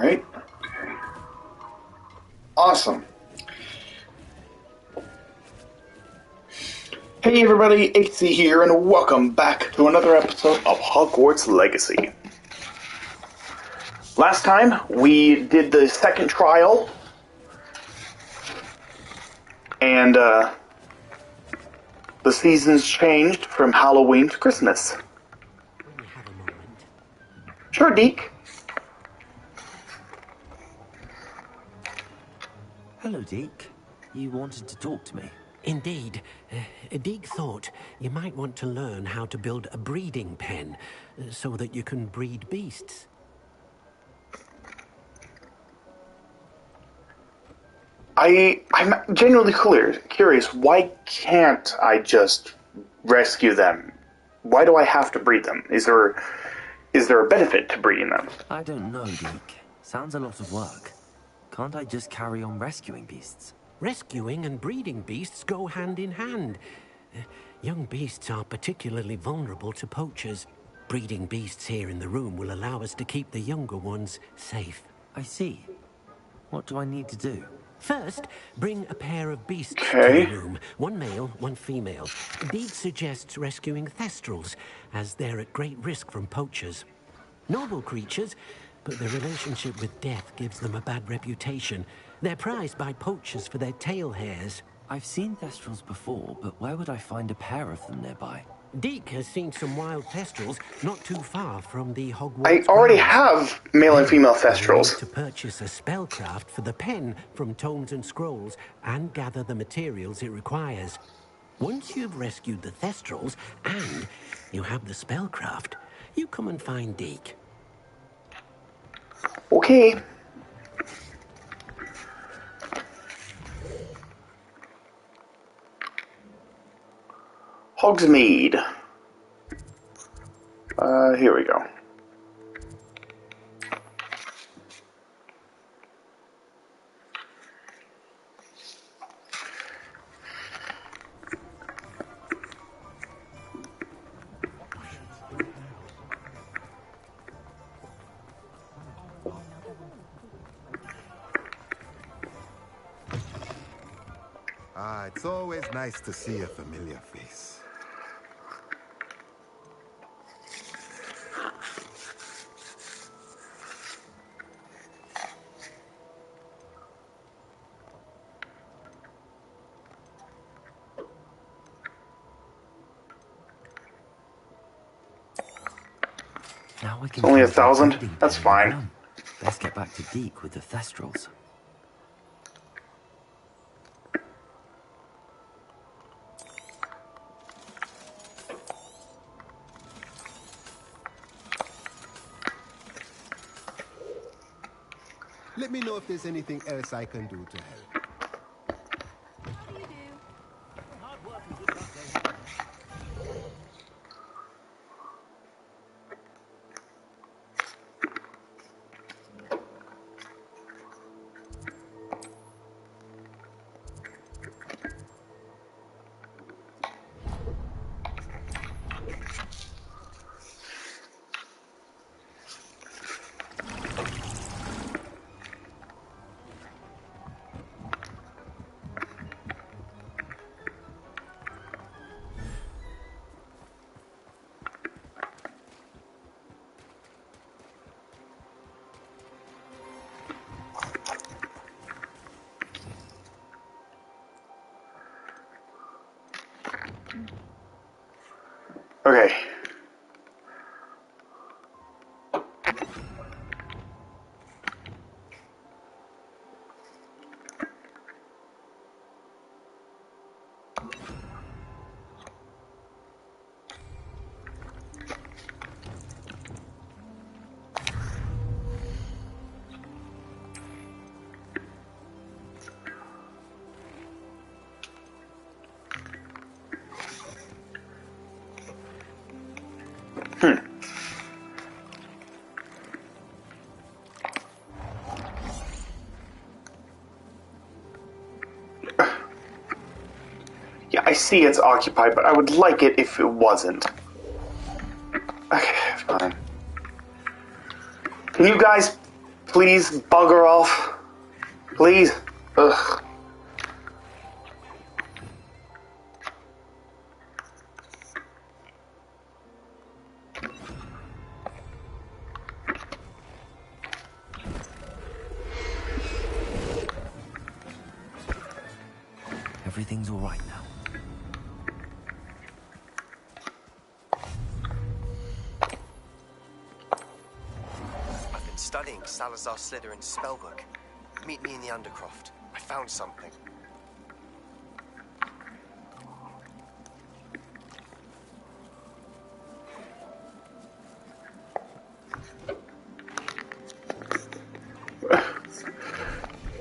Alright. Awesome. Hey everybody, AC here, and welcome back to another episode of Hogwarts Legacy. Last time, we did the second trial, and the seasons changed from Halloween to Christmas. Will you have a moment? Sure, Deke. Hello, Deke. You wanted to talk to me? Indeed. Deek thought you might want to learn how to build a breeding pen so that you can breed beasts. I'm genuinely curious, why can't I just rescue them? Why do I have to breed them? Is there a benefit to breeding them? I don't know, Deke. Sounds a lot of work. Can't I just carry on rescuing beasts? Rescuing and breeding beasts go hand in hand. Young beasts are particularly vulnerable to poachers. Breeding beasts here in the room will allow us to keep the younger ones safe. I see. What do I need to do? First, bring a pair of beasts to Okay. the room. One male, one female. Deek suggests rescuing thestrals, as they're at great risk from poachers. Noble creatures, but their relationship with death gives them a bad reputation. They're prized by poachers for their tail hairs. I've seen thestrals before, but where would I find a pair of them nearby? Deek has seen some wild thestrals not too far from the Hogwarts I already grounds. have male and female You will thestrals. need to purchase a spellcraft for the pen from Tomes and Scrolls and gather the materials it requires. Once you've rescued the thestrals and you have the spellcraft, you come and find Deek. Okay. Hogsmeade. Here we go. It's always nice to see a familiar face. Now we can Only build our 1,000? breeding That's pen fine. alone. Let's get back to Deke with the thestrals. Let me know if there's anything else I can do to help. Okay. Yeah, I see it's occupied, but I would like it if it wasn't. Okay, fine. Can you guys Please bugger off. Please. Ugh. Everything's all right now. I've been studying Salazar Slytherin's spellbook. Meet me in the Undercroft. I found something.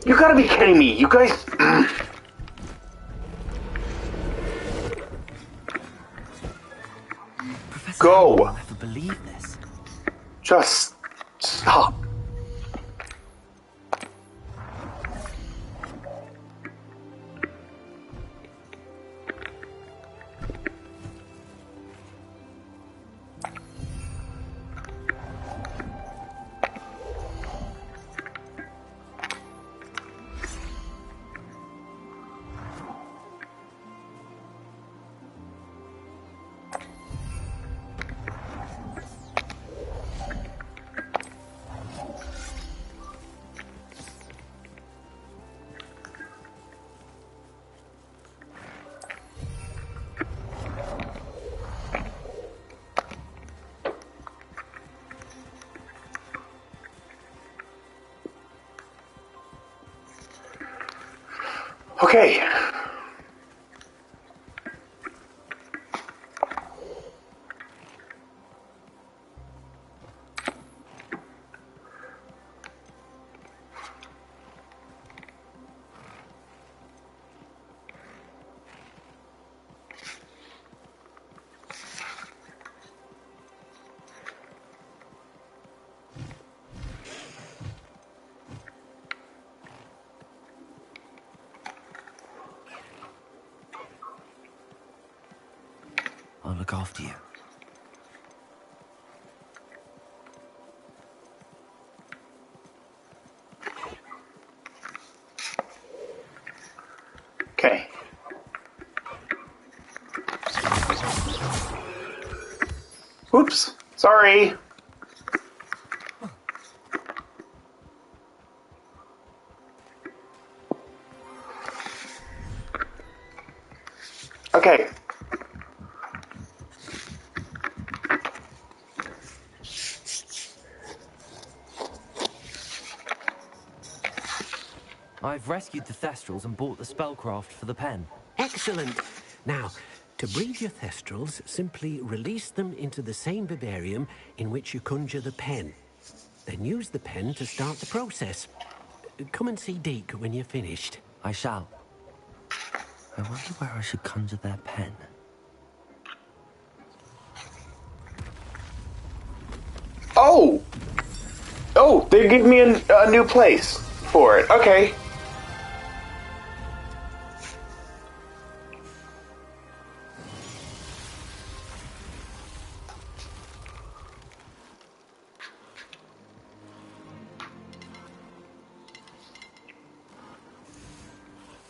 You gotta be kidding me. You guys... Professor Go. Howell will never believe this. Just stop. Okay. I'll look after you. Okay. Oops. Sorry. Okay. I've rescued the Thestrals and bought the spellcraft for the pen. Excellent. Now, to breed your Thestrals, simply release them into the same vivarium in which you conjure the pen. Then use the pen to start the process. Come and see Deke when you're finished. I shall. I wonder where I should conjure their pen. Oh! Oh, they give me a new place for it. Okay.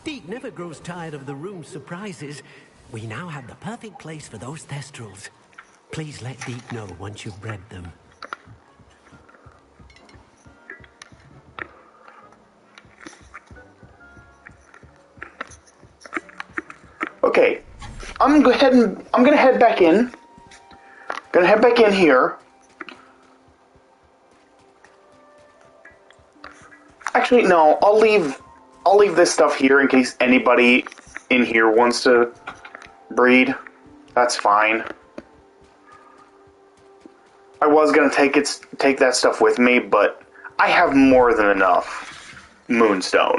Deke never grows tired of the room's surprises. We now have the perfect place for those Thestrals. Please let Deke know once you've bred them. Okay. I'm gonna head back in. Gonna head back in here. Actually, no. I'll leave this stuff here in case anybody in here wants to breed. That's fine. I was gonna take that stuff with me, but I have more than enough moonstone.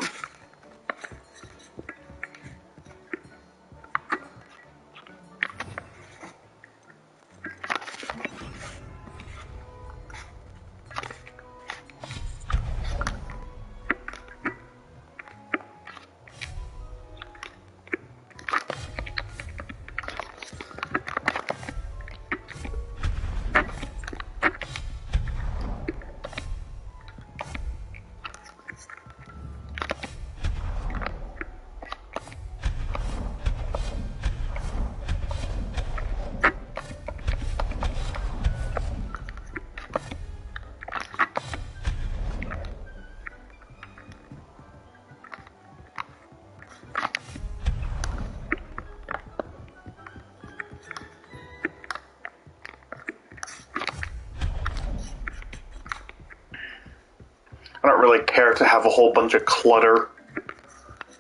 I don't really care to have a whole bunch of clutter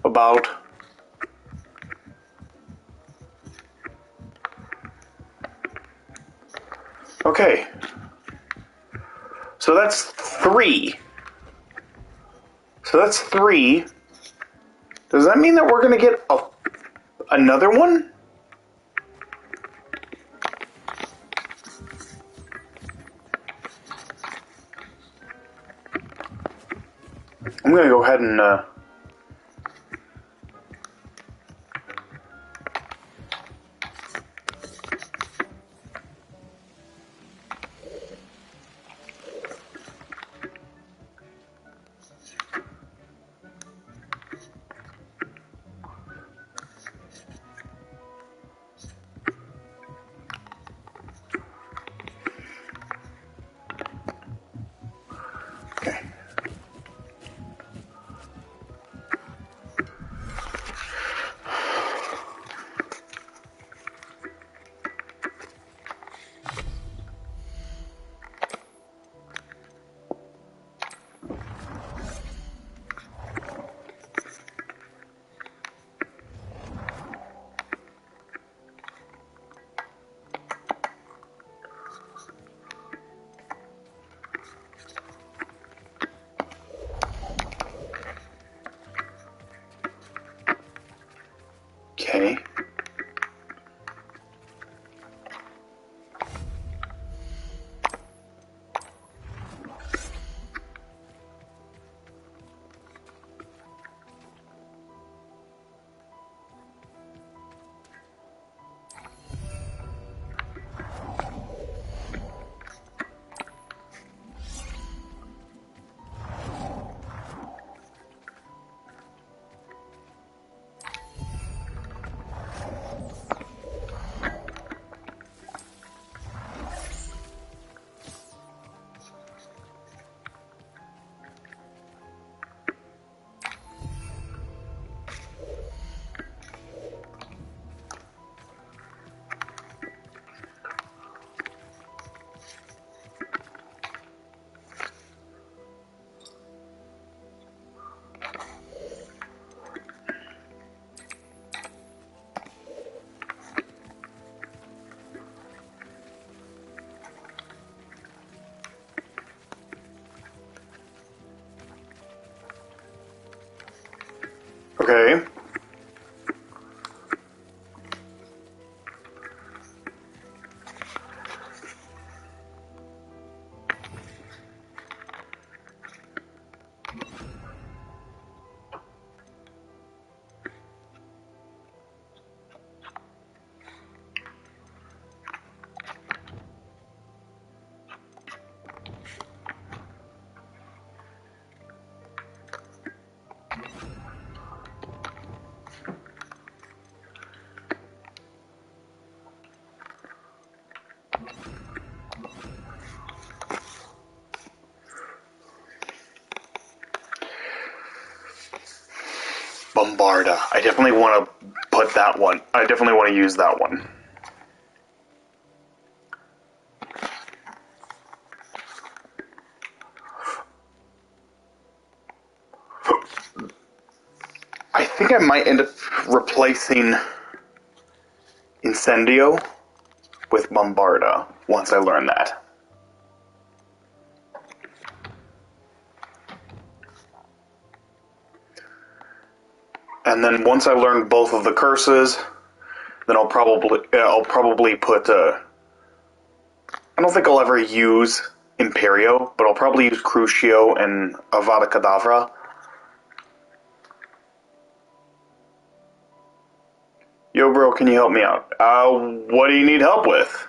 about. Okay. So that's 3. So that's 3. Does that mean that we're going to get another one? I'm going to go ahead and... Okay. Okay. Okay. Bombarda. I definitely want to put that one. I definitely want to use that one. I think I might end up replacing Incendio with Bombarda once I learn that. And then once I learn both of the curses, then I'll probably put I don't think I'll ever use Imperio, but I'll probably use Crucio and Avada Kedavra. Yo, bro, can you help me out? What do you need help with?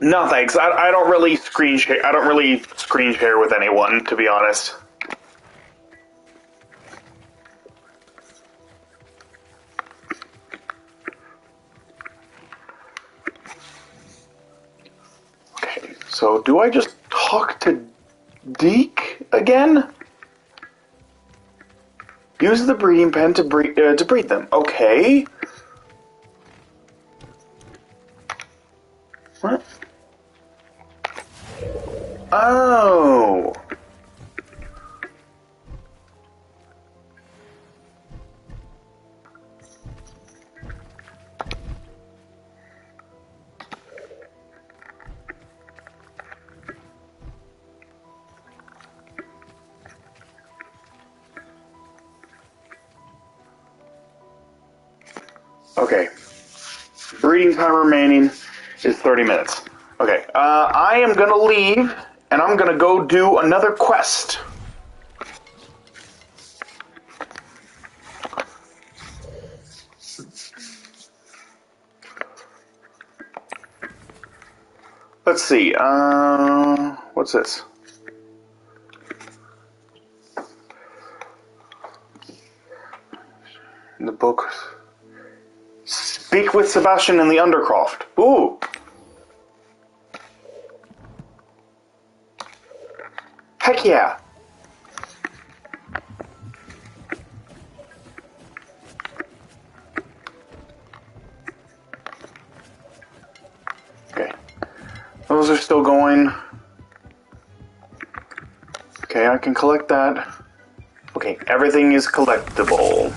No thanks. I don't really screen share. I don't really screen share with anyone, to be honest. Okay, so do I just talk to Deke again? Use the breeding pen to breed them. Okay. What? Oh. Okay. Breeding time remaining is 30 minutes. Okay. I am gonna leave, and I'm gonna go do another quest. Let's see. What's this? In the book. Speak with Sebastian in the Undercroft. Ooh. Heck yeah. Okay. Those are still going. Okay, I can collect that. Okay, everything is collectible.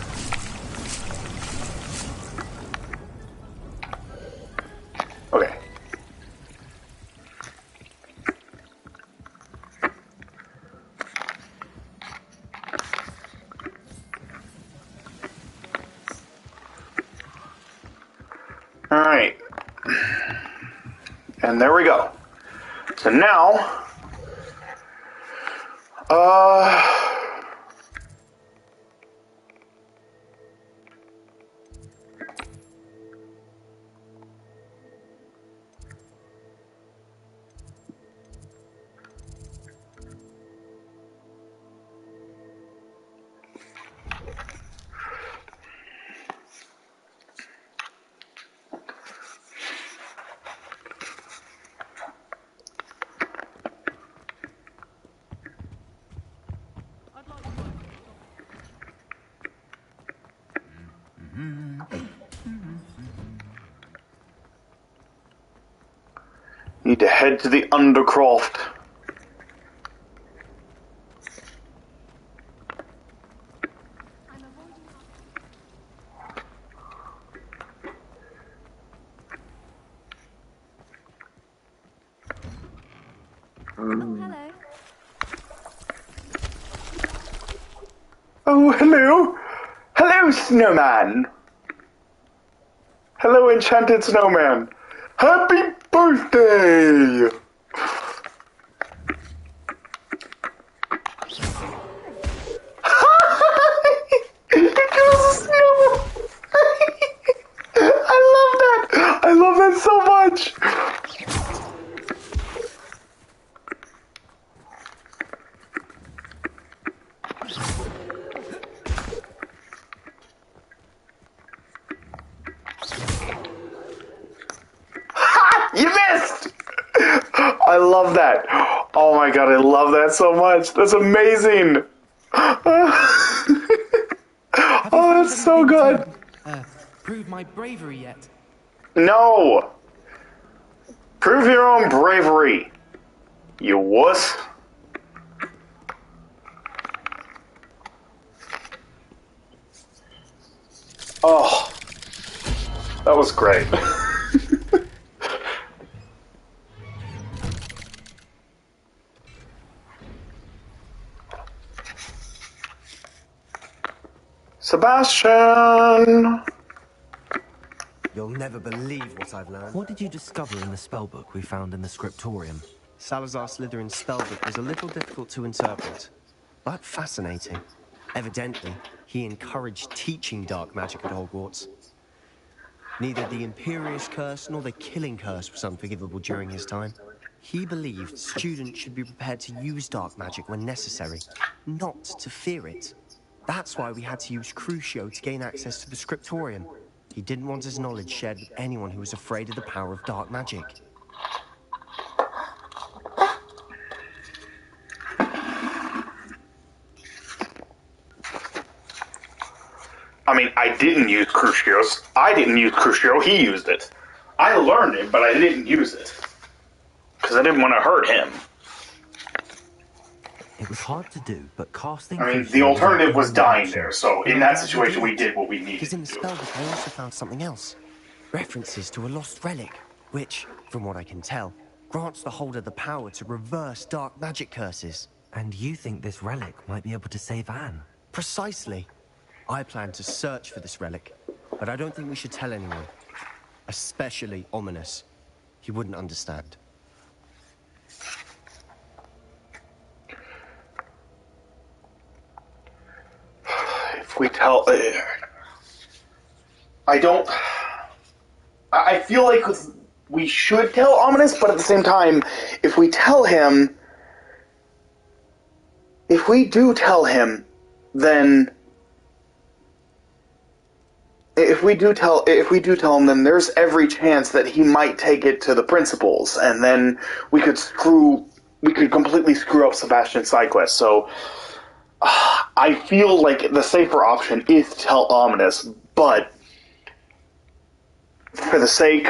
Okay. Alright. And there we go. So now, need to head to the Undercroft. Hello. Oh, hello. Hello, snowman. Hello, enchanted snowman. Happy birthday! It kills a snowman. I love that. I love that so much. You missed! I love that. Oh my god, I love that so much. That's amazing. Oh, that's so good. Prove my bravery yet? No. Prove your own bravery, you wuss. Oh, that was great. Sebastian! You'll never believe what I've learned. What did you discover in the spellbook we found in the scriptorium? Salazar Slytherin's spellbook was a little difficult to interpret, but fascinating. Evidently, he encouraged teaching dark magic at Hogwarts. Neither the Imperious Curse nor the Killing Curse was unforgivable during his time. He believed students should be prepared to use dark magic when necessary, not to fear it. That's why we had to use Crucio to gain access to the Scriptorium. He didn't want his knowledge shared with anyone who was afraid of the power of dark magic. I mean, I didn't use Crucios. I didn't use Crucio, he used it. I learned it, but I didn't use it. Because I didn't want to hurt him. It was hard to do, but casting I mean, Crucio the alternative our was only dying option. there, so And in I'm that glad we situation did we it. did what we needed Because in the to do. spellbook I also found something else. References to a lost relic, which, from what I can tell, grants the holder the power to reverse dark magic curses. And you think this relic might be able to save Anne? Precisely. I plan to search for this relic, but I don't think we should tell anyone. Especially Ominous. He wouldn't understand. If we tell... I don't... I feel like we should tell Ominous, but at the same time, if we tell him... If we do tell him, then... If we do tell him, then there's every chance that he might take it to the principals, and then we could completely screw up Sebastian's side quest. So I feel like the safer option is to tell Ominous, but for the sake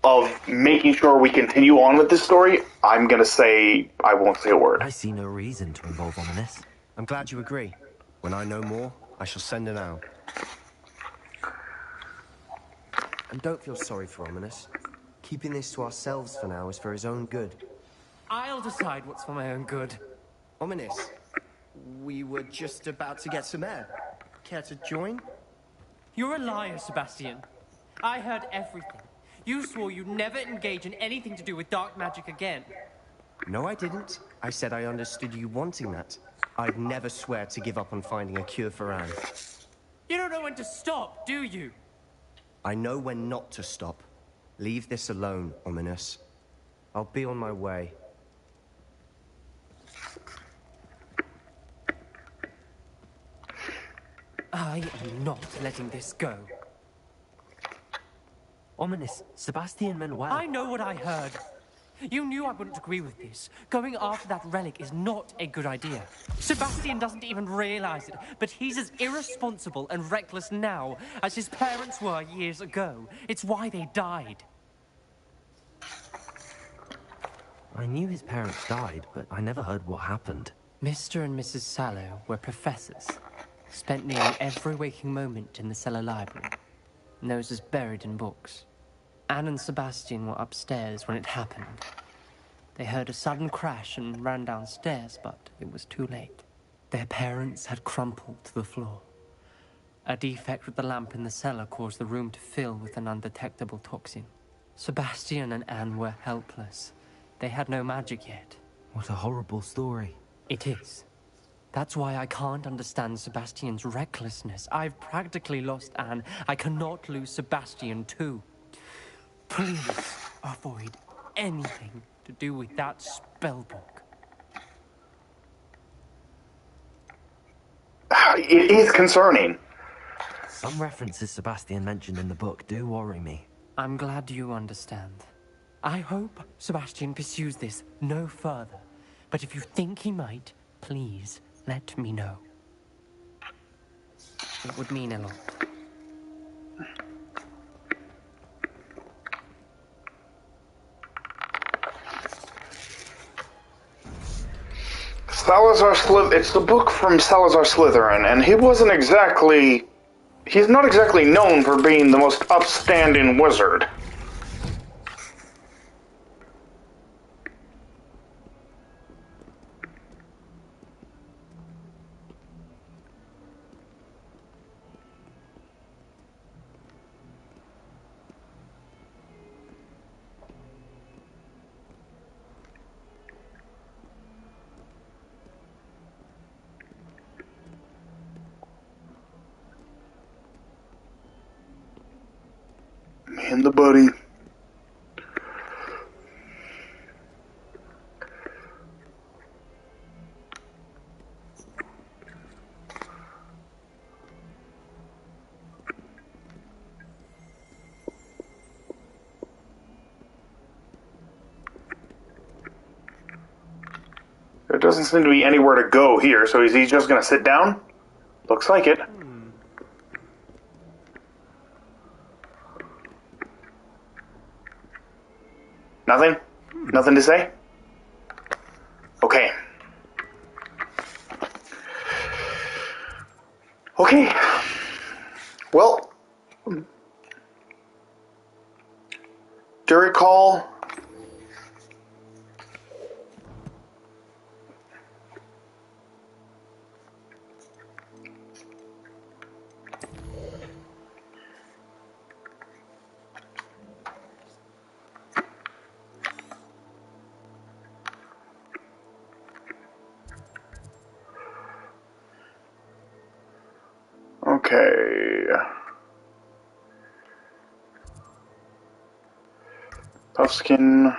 of making sure we continue on with this story, I'm gonna say I won't say a word. I see no reason to involve Ominous. I'm glad you agree. When I know more, I shall send an owl. And don't feel sorry for Ominous. Keeping this to ourselves for now is for his own good. I'll decide what's for my own good. Ominous, we were just about to get some air. Care to join? You're a liar, Sebastian. I heard everything. You swore you'd never engage in anything to do with dark magic again. No, I didn't. I said I understood you wanting that. I'd never swear to give up on finding a cure for Anne. You don't know when to stop, do you? I know when not to stop. Leave this alone, Ominous. I'll be on my way. I am not letting this go. Ominous, Sebastian meant well. I know what I heard. You knew I wouldn't agree with this. Going after that relic is not a good idea. Sebastian doesn't even realize it, but he's as irresponsible and reckless now as his parents were years ago. It's why they died. I knew his parents died, but I never heard what happened. Mr. and Mrs. Sallow were professors. Spent nearly every waking moment in the cellar library. Noses buried in books. Anne and Sebastian were upstairs when it happened. They heard a sudden crash and ran downstairs, but it was too late. Their parents had crumpled to the floor. A defect with the lamp in the cellar caused the room to fill with an undetectable toxin. Sebastian and Anne were helpless. They had no magic yet. What a horrible story. It is. That's why I can't understand Sebastian's recklessness. I've practically lost Anne. I cannot lose Sebastian too. Please avoid anything to do with that spellbook. It is concerning. Some references Sebastian mentioned in the book do worry me. I'm glad you understand. I hope Sebastian pursues this no further. But if you think he might, please let me know. It would mean a lot. It's the book from Salazar Slytherin, and he's not exactly known for being the most upstanding wizard. In the buddy. There doesn't seem to be anywhere to go here, so is he just going to sit down? Looks like it. Nothing? Nothing to say? Okay. Okay. Well, do you recall? Okay. Puffskin.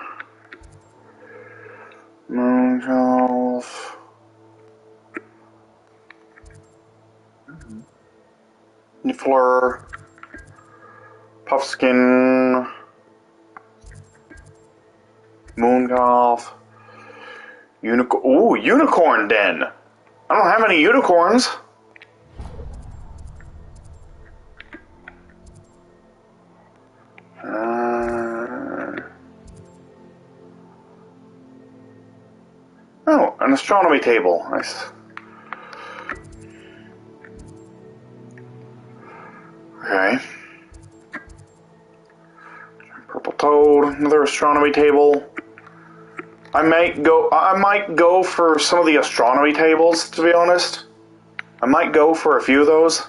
Moongelf. Niffler. Puffskin. Moongolf. Unicorn. Ooh, unicorn den. I don't have any unicorns. Oh, an astronomy table. Nice. Okay. Purple toad. Another astronomy table. I might go for some of the astronomy tables, to be honest. I might go for a few of those,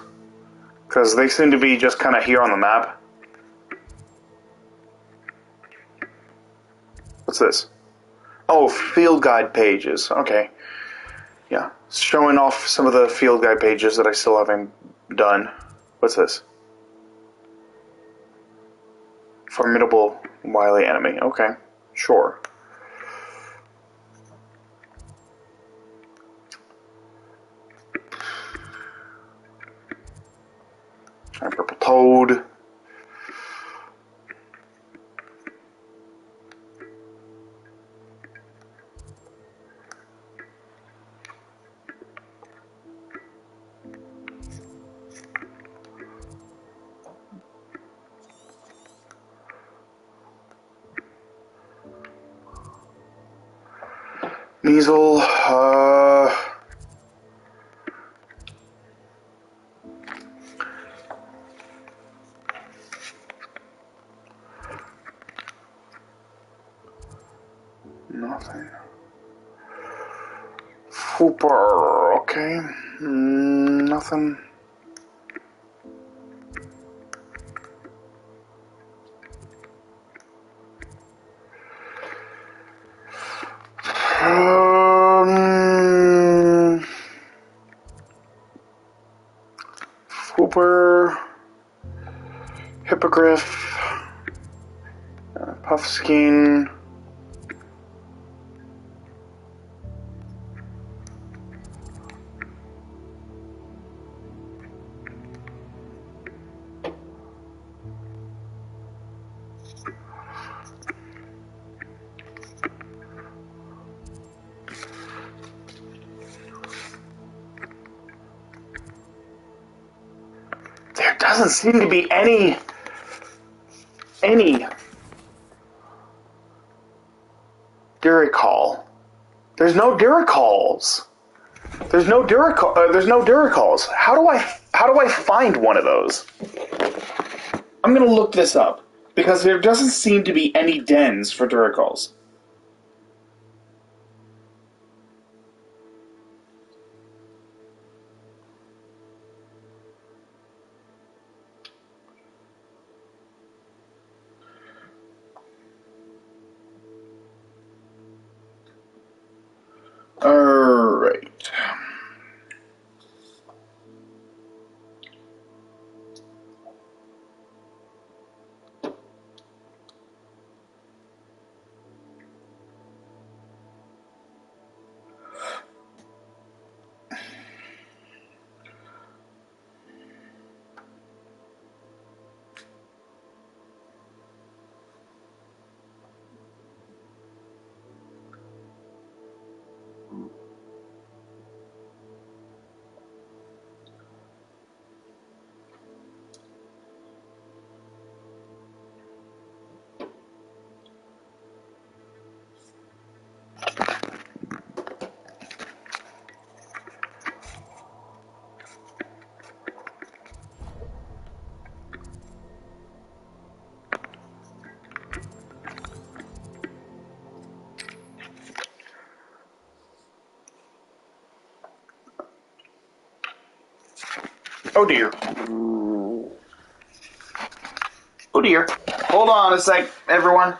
because they seem to be just kind of here on the map. What's this? Oh, field guide pages. Okay. Yeah. Showing off some of the field guide pages that I still haven't done. What's this? Formidable, wily enemy. Okay. Sure. Giant purple toad. Measle. Nothing. Fooper. Okay. Nothing. Fooper. Hippogriff. Puffskein. There doesn't seem to be any Duracall. There's no Duracalls. There's no Duracalls. How do I find one of those? I'm gonna look this up because there doesn't seem to be any dens for Duracalls. Alright. Oh dear. Oh dear. Hold on a sec, everyone.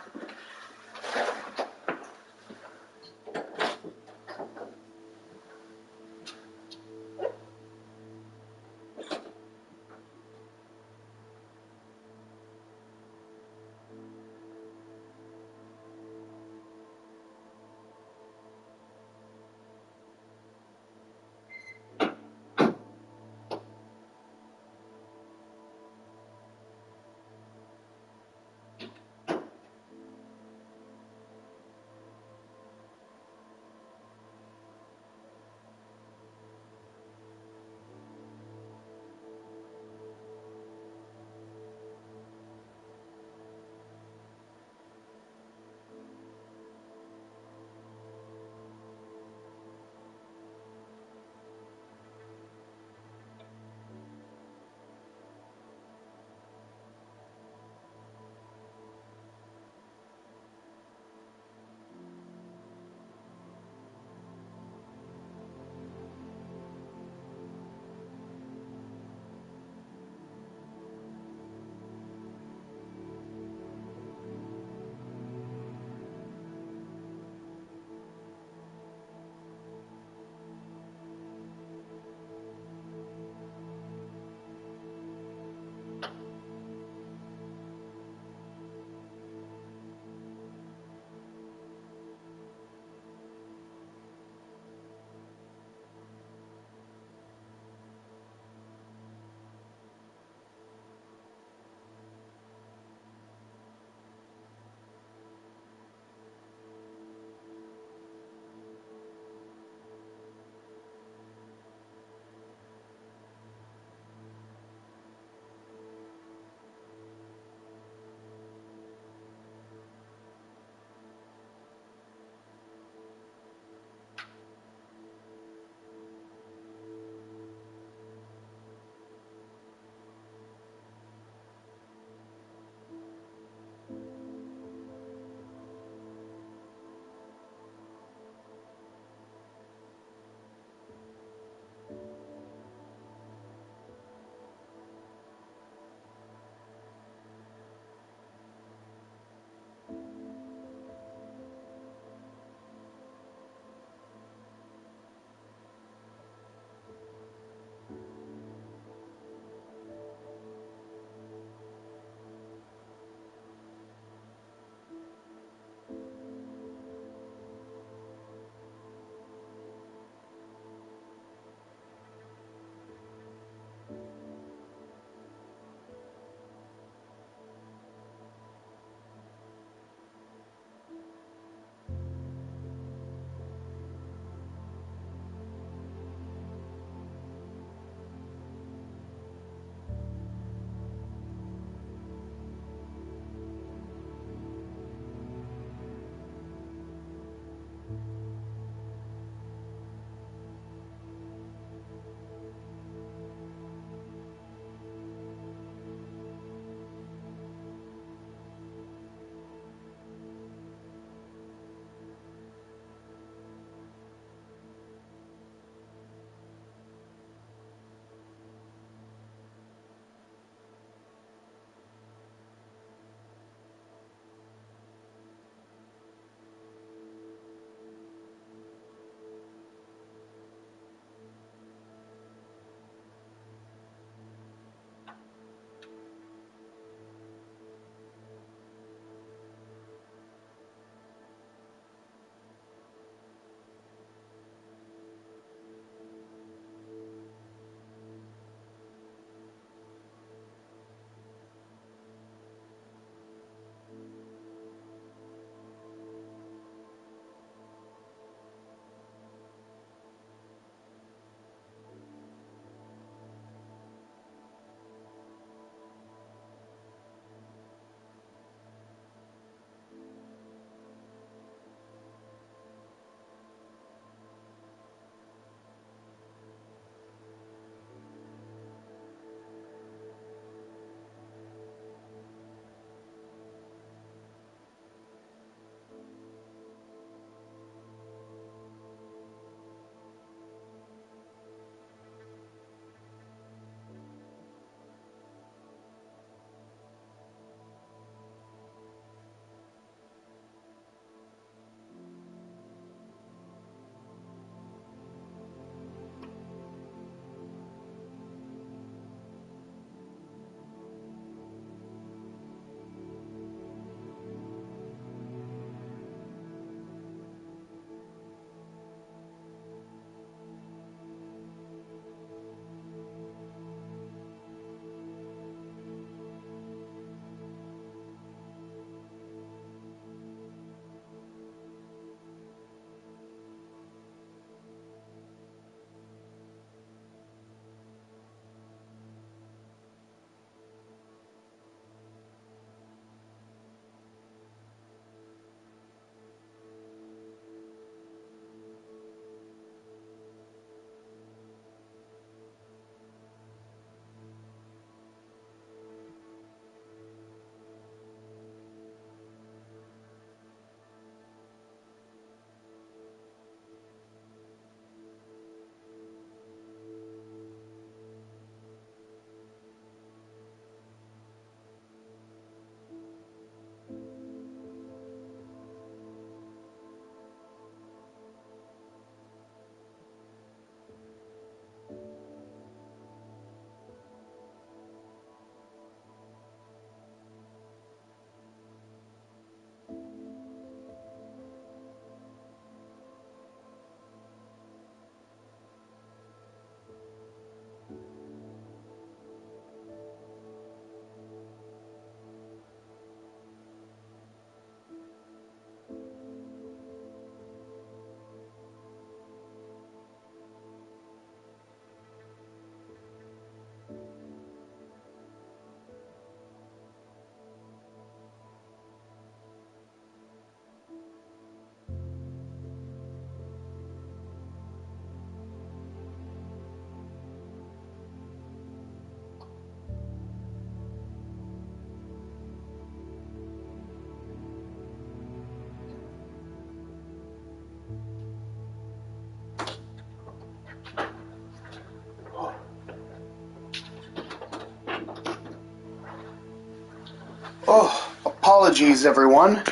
Oh, apologies, everyone.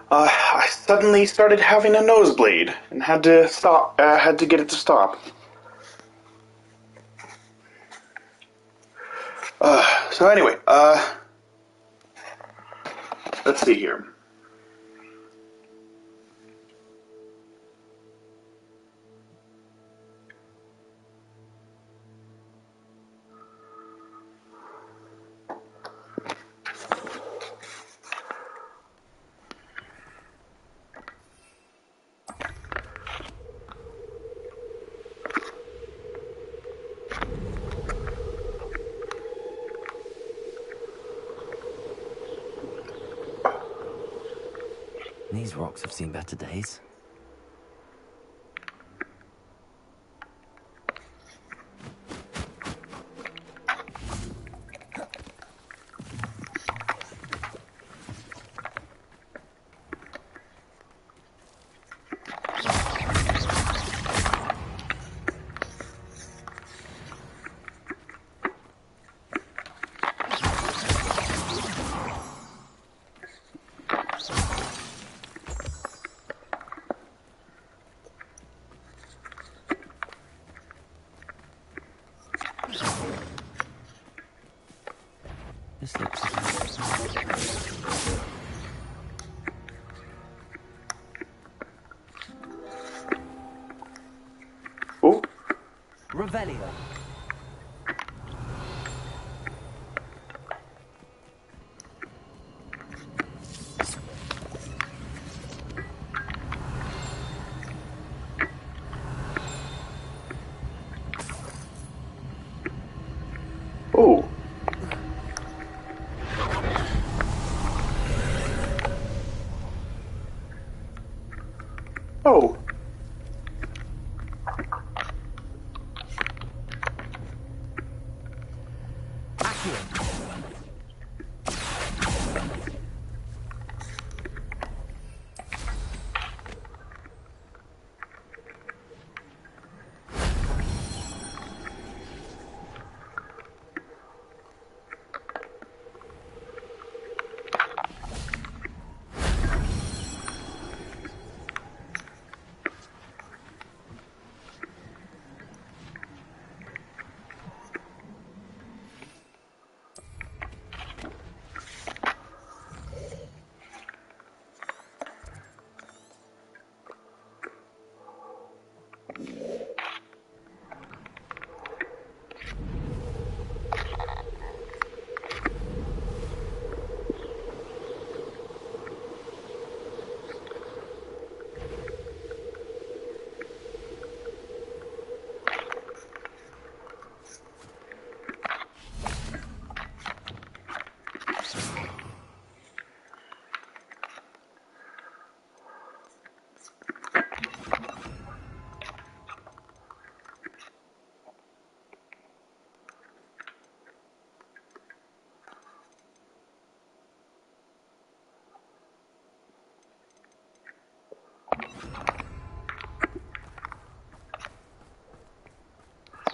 I suddenly started having a nosebleed and had to stop. Had to get it to stop. So anyway, let's see here. These rocks have seen better days. This looks... Oh, Revelio. oh, oh.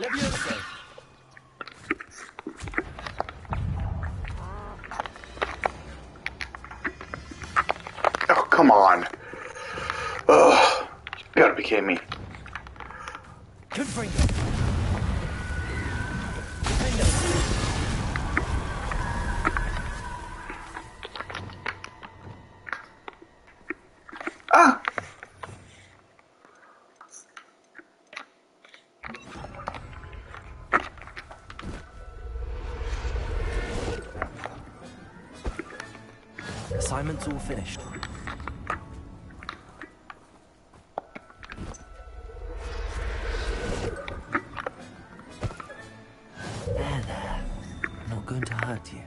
Levioso. Oh, come on. Ugh. You gotta be kidding me. Confringo. Defendo. Ah! Assignment's all finished. There. Not going to hurt you.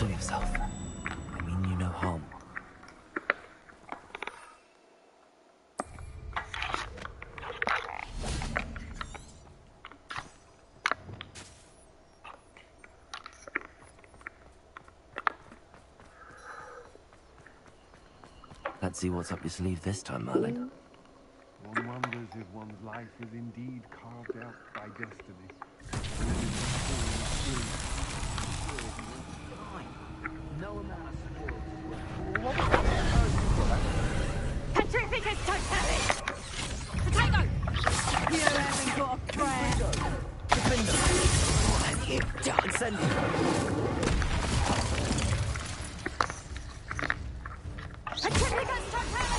Settle yourself. I mean you no harm. Let's see what's up your sleeve this time, Merlin. One wonders if one's life is indeed carved out by destiny. No amount of spoils is worth. Petrificus totally! Potato! You haven't got a prayer. What have you done? Incendio! Petrificus totally!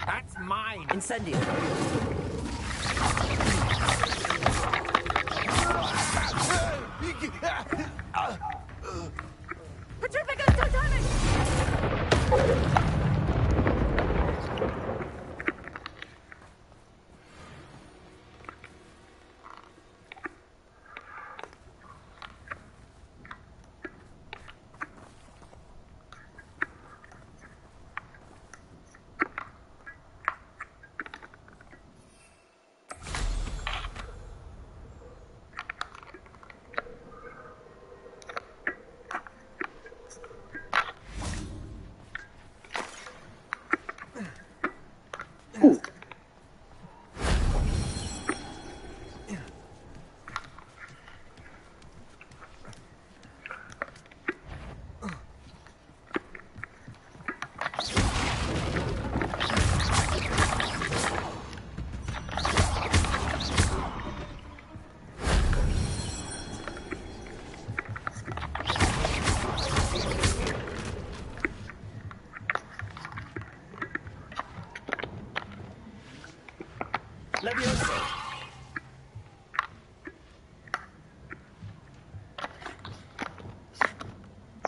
That's mine! Incendio! Petrificus totally! Levioso!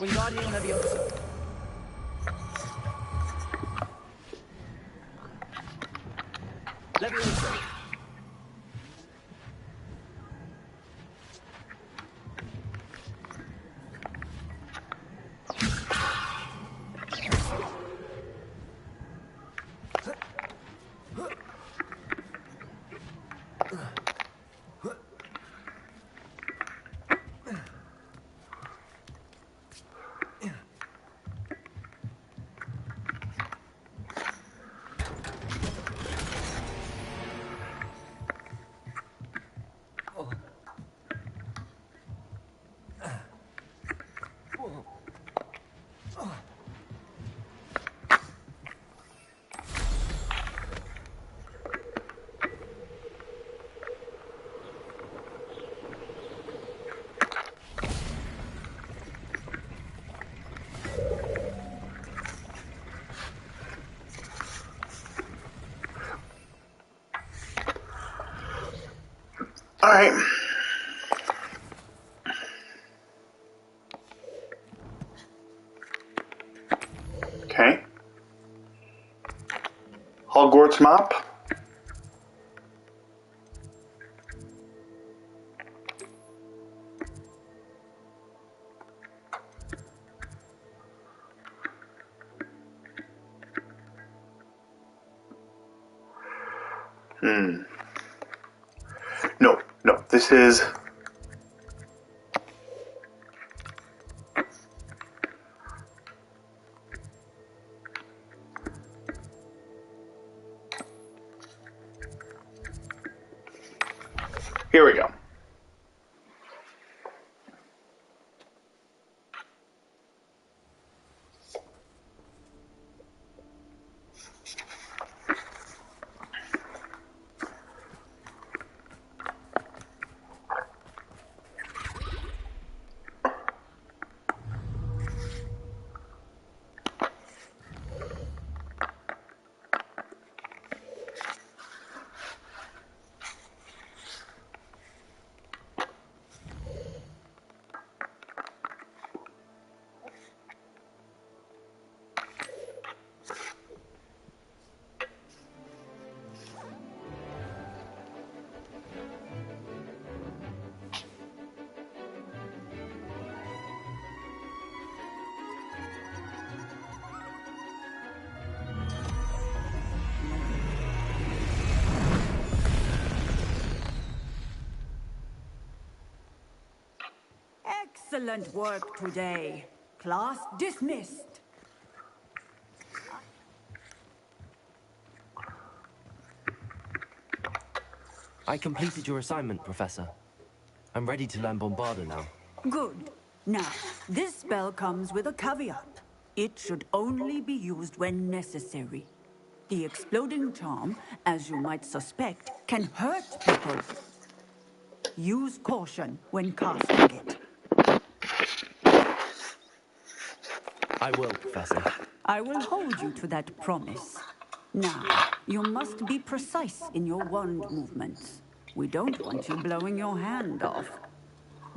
Wingardium Levioso! Levioso! All right. Okay. Hogwarts map. No, no, this is... Here we go. Excellent work today. Class dismissed. I completed your assignment, Professor. I'm ready to learn Bombarda now. Good. Now, this spell comes with a caveat. It should only be used when necessary. The exploding charm, as you might suspect, can hurt people. Use caution when casting it. I will, Professor. I will hold you to that promise. Now, you must be precise in your wand movements. We don't want you blowing your hand off.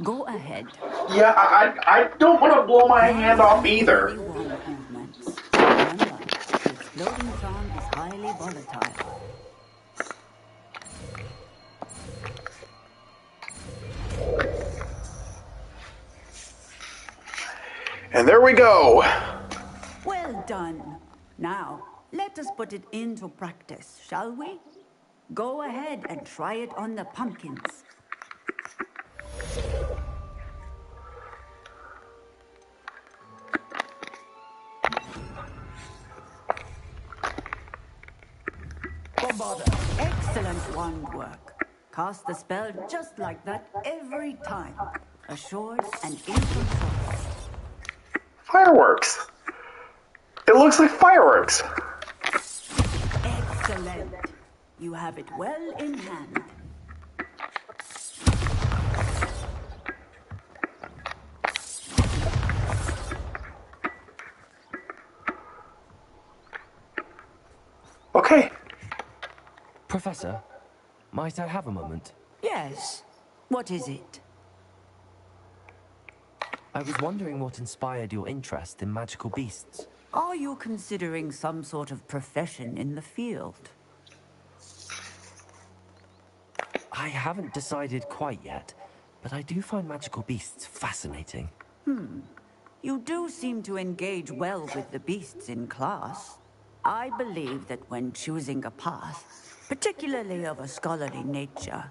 Go ahead. Yeah, I don't want to blow my hand off either. Steady wand movements. Remember, the exploding charm is highly volatile. And there we go. Well done. Now, let us put it into practice, shall we? Go ahead and try it on the pumpkins. Bombarda! Excellent wand work. Cast the spell just like that every time. Assured and in control. Fireworks. It looks like fireworks. Excellent. You have it well in hand. Okay. Professor, might I have a moment? Yes. What is it? I was wondering what inspired your interest in magical beasts. Are you considering some sort of profession in the field? I haven't decided quite yet, but I do find magical beasts fascinating. You do seem to engage well with the beasts in class. I believe that when choosing a path, particularly of a scholarly nature,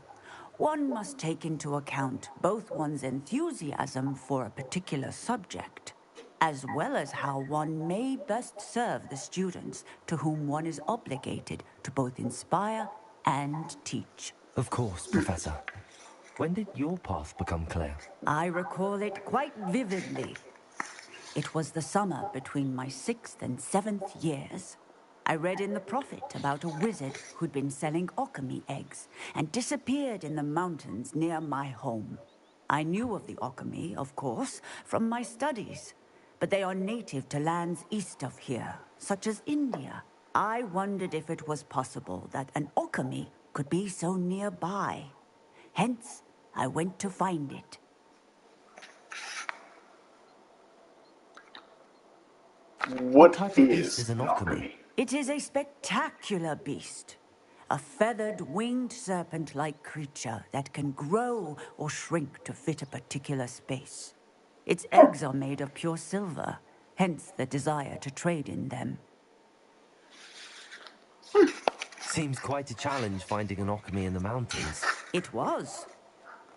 one must take into account both one's enthusiasm for a particular subject, as well as how one may best serve the students to whom one is obligated to both inspire and teach. Of course, Professor. When did your path become clear? I recall it quite vividly. It was the summer between my 6th and 7th years. I read in the Prophet about a wizard who'd been selling alchemy eggs and disappeared in the mountains near my home. I knew of the alchemy, of course, from my studies, but they are native to lands east of here, such as India. I wondered if it was possible that an alchemy could be so nearby. Hence, I went to find it. What type of beast is is an an alchemy? alchemy? It is a spectacular beast. A feathered, winged serpent-like creature that can grow or shrink to fit a particular space. Its eggs are made of pure silver, hence the desire to trade in them. Seems quite a challenge finding an alchemy in the mountains. It was.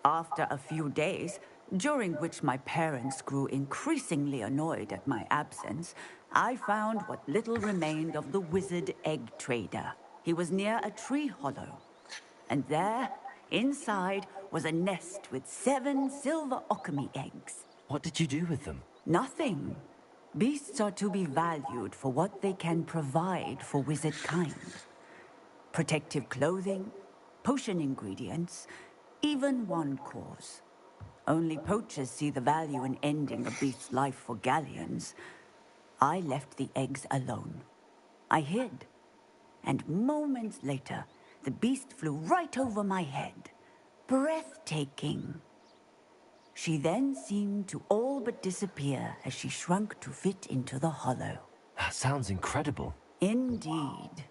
After a few days, during which my parents grew increasingly annoyed at my absence, I found what little remained of the wizard egg trader. He was near a tree hollow. And there, inside, was a nest with 7 silver alchemy eggs. What did you do with them? Nothing. Beasts are to be valued for what they can provide for wizard kind. Protective clothing, potion ingredients, even wand cores. Only poachers see the value in ending a beast's life for galleons. I left the eggs alone. I hid. And moments later, the beast flew right over my head. Breathtaking. She then seemed to all but disappear as she shrunk to fit into the hollow. That sounds incredible. Indeed.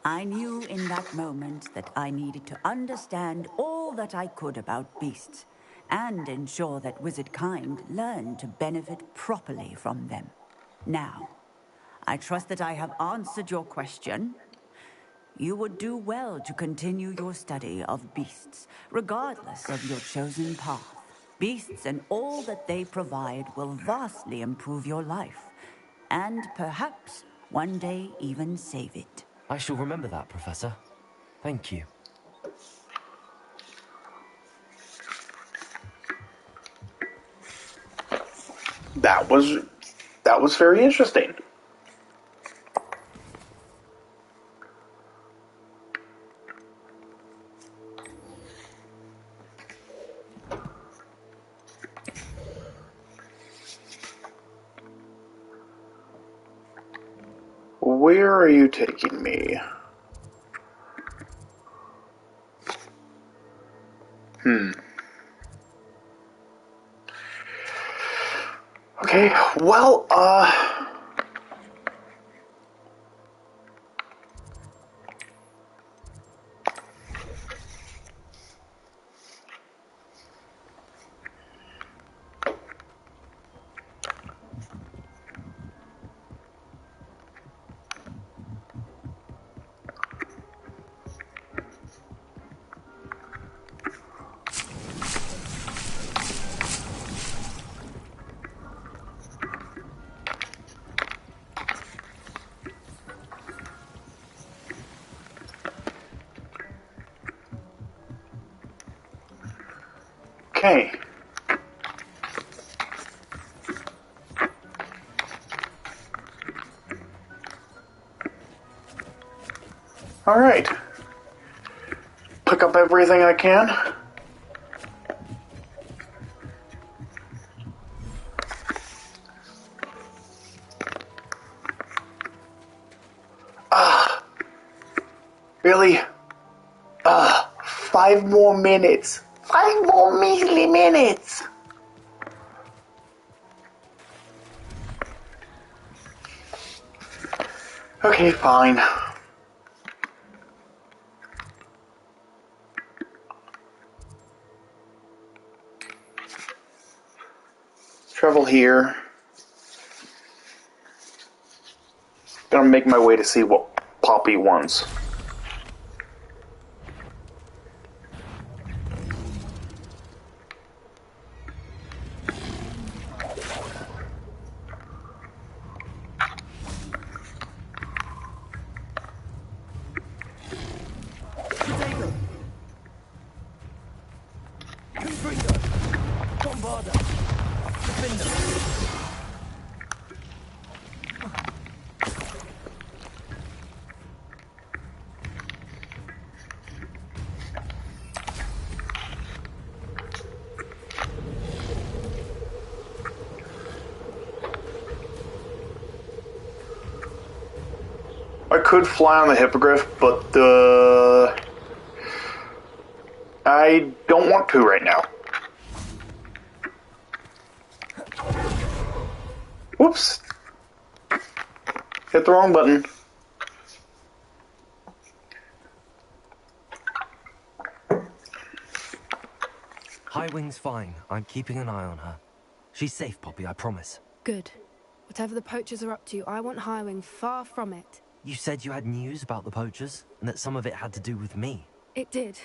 I knew in that moment that I needed to understand all that I could about beasts and ensure that wizard kind learned to benefit properly from them. Now, I trust that I have answered your question. You would do well to continue your study of beasts, regardless of your chosen path. Beasts and all that they provide will vastly improve your life, and perhaps one day even save it. I shall remember that, Professor. Thank you. That was very interesting. Where are you taking me? Okay, well, okay. Alright. Pick up everything I can. Really? 5 more minutes. 5 more measly minutes. Okay, fine. Travel here. Gonna make my way to see what Poppy wants. I could fly on the hippogriff, but I don't want to right now. Whoops. Hit the wrong button. Highwing's fine. I'm keeping an eye on her. She's safe, Poppy, I promise. Good. Whatever the poachers are up to, I want Highwing far from it. You said you had news about the poachers, and that some of it had to do with me. It did.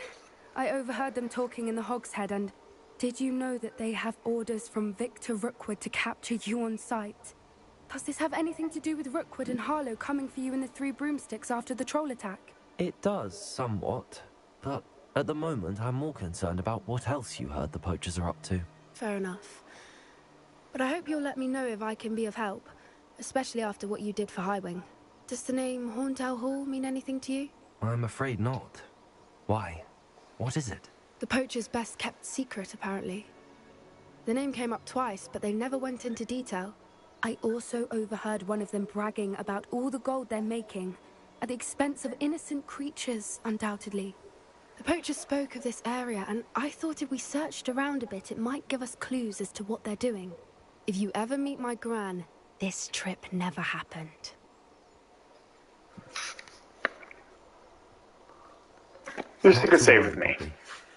I overheard them talking in the Hogshead, and did you know that they have orders from Victor Rookwood to capture you on sight? Does this have anything to do with Rookwood and Harlow coming for you in the Three Broomsticks after the troll attack? It does, somewhat. But at the moment, I'm more concerned about what else you heard the poachers are up to. Fair enough. But I hope you'll let me know if I can be of help, especially after what you did for Highwing. Does the name Horntail Hall mean anything to you? I'm afraid not. Why? What is it? The poacher's best kept secret, apparently. The name came up twice, but they never went into detail. I also overheard one of them bragging about all the gold they're making, at the expense of innocent creatures, undoubtedly. The poacher spoke of this area, and I thought if we searched around a bit, it might give us clues as to what they're doing. If you ever meet my gran, this trip never happened. Just take a save with me.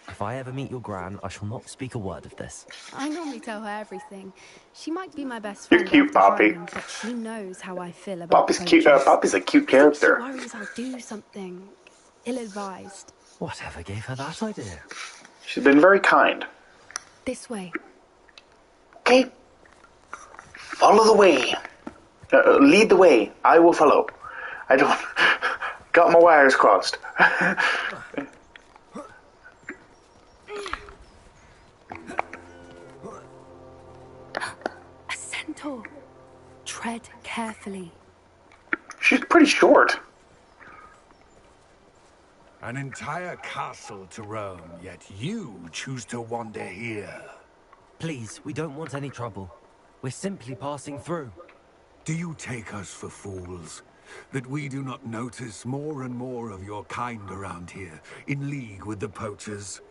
If I ever meet your gran, I shall not speak a word of this. I normally tell her everything. She might be my best You're friend. cute, Poppy. Highwing, but she knows how I feel about Poppy's cute. poachers. Poppy's a cute I think character. she worries I'll do something ill-advised. Whatever gave her that idea? She's been very kind. This way. Okay. Follow the way. Lead the way. I will follow. I don't... Got my wires crossed. A centaur. Tread carefully. She's pretty short. An entire castle to roam, yet you choose to wander here. Please, we don't want any trouble. We're simply passing through. Do you take us for fools? That we do not notice more and more of your kind around here, in league with the poachers?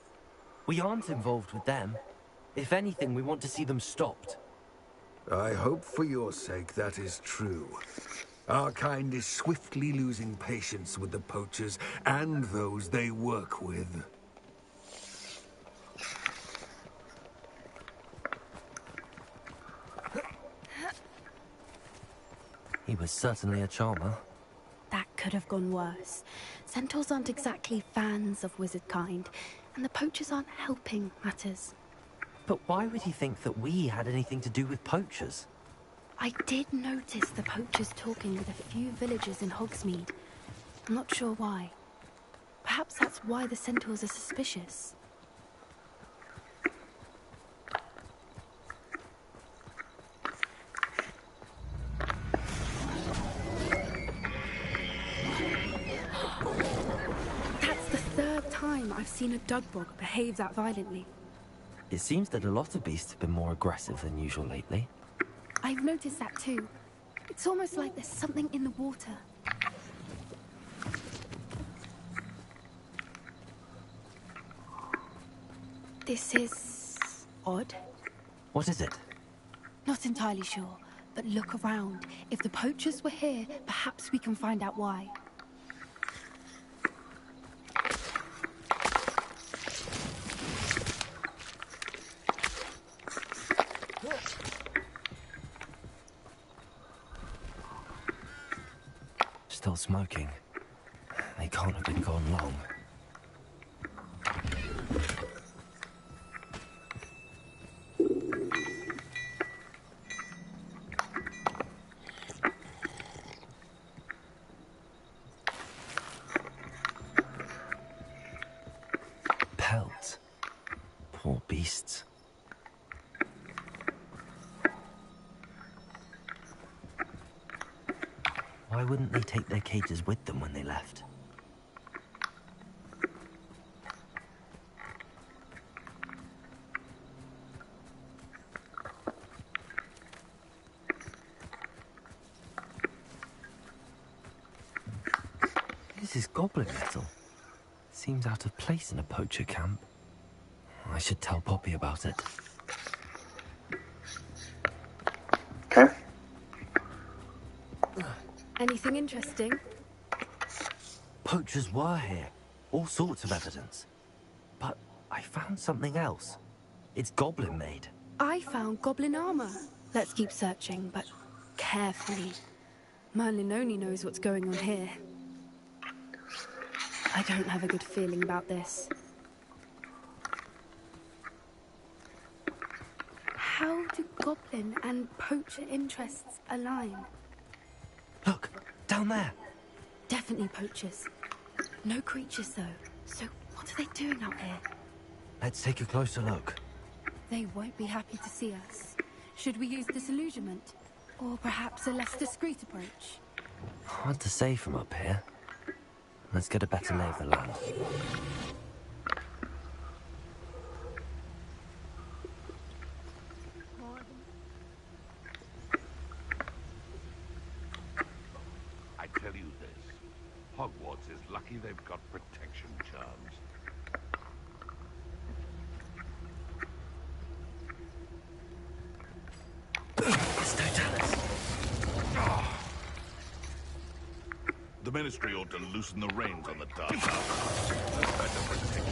We aren't involved with them. If anything, we want to see them stopped. I hope for your sake that is true. Our kind is swiftly losing patience with the poachers and those they work with. He was certainly a charmer. That could have gone worse. Centaurs aren't exactly fans of wizard kind, and the poachers aren't helping matters. But why would he think that we had anything to do with poachers? I did notice the poachers talking with a few villagers in Hogsmeade. I'm not sure why. Perhaps that's why the centaurs are suspicious. That's the third time I've seen a Dugbog behave that violently. It seems that a lot of beasts have been more aggressive than usual lately. I've noticed that too. It's almost like there's something in the water. This is odd. What is it? Not entirely sure, but look around. If the poachers were here, perhaps we can find out why. Still smoking. They can't have been gone long. Pelts. Poor beasts. Why wouldn't they take their cages with them when they left? This is goblin metal. Seems out of place in a poacher camp. I should tell Poppy about it. Okay. Anything interesting? Poachers were here. All sorts of evidence. But I found something else. It's goblin made. I found goblin armor. Let's keep searching, but carefully. Merlin only knows what's going on here. I don't have a good feeling about this. How do goblin and poacher interests align? Look, down there. Definitely poachers. No creatures, though. So what are they doing out here? Let's take a closer look. They won't be happy to see us. Should we use disillusionment? Or perhaps a less discreet approach? Hard to say from up here. Let's get a better lay of the land. I tell you this, Hogwarts is lucky they've got protection charms. The Ministry ought to loosen the reins on the dark arts. That's better protection.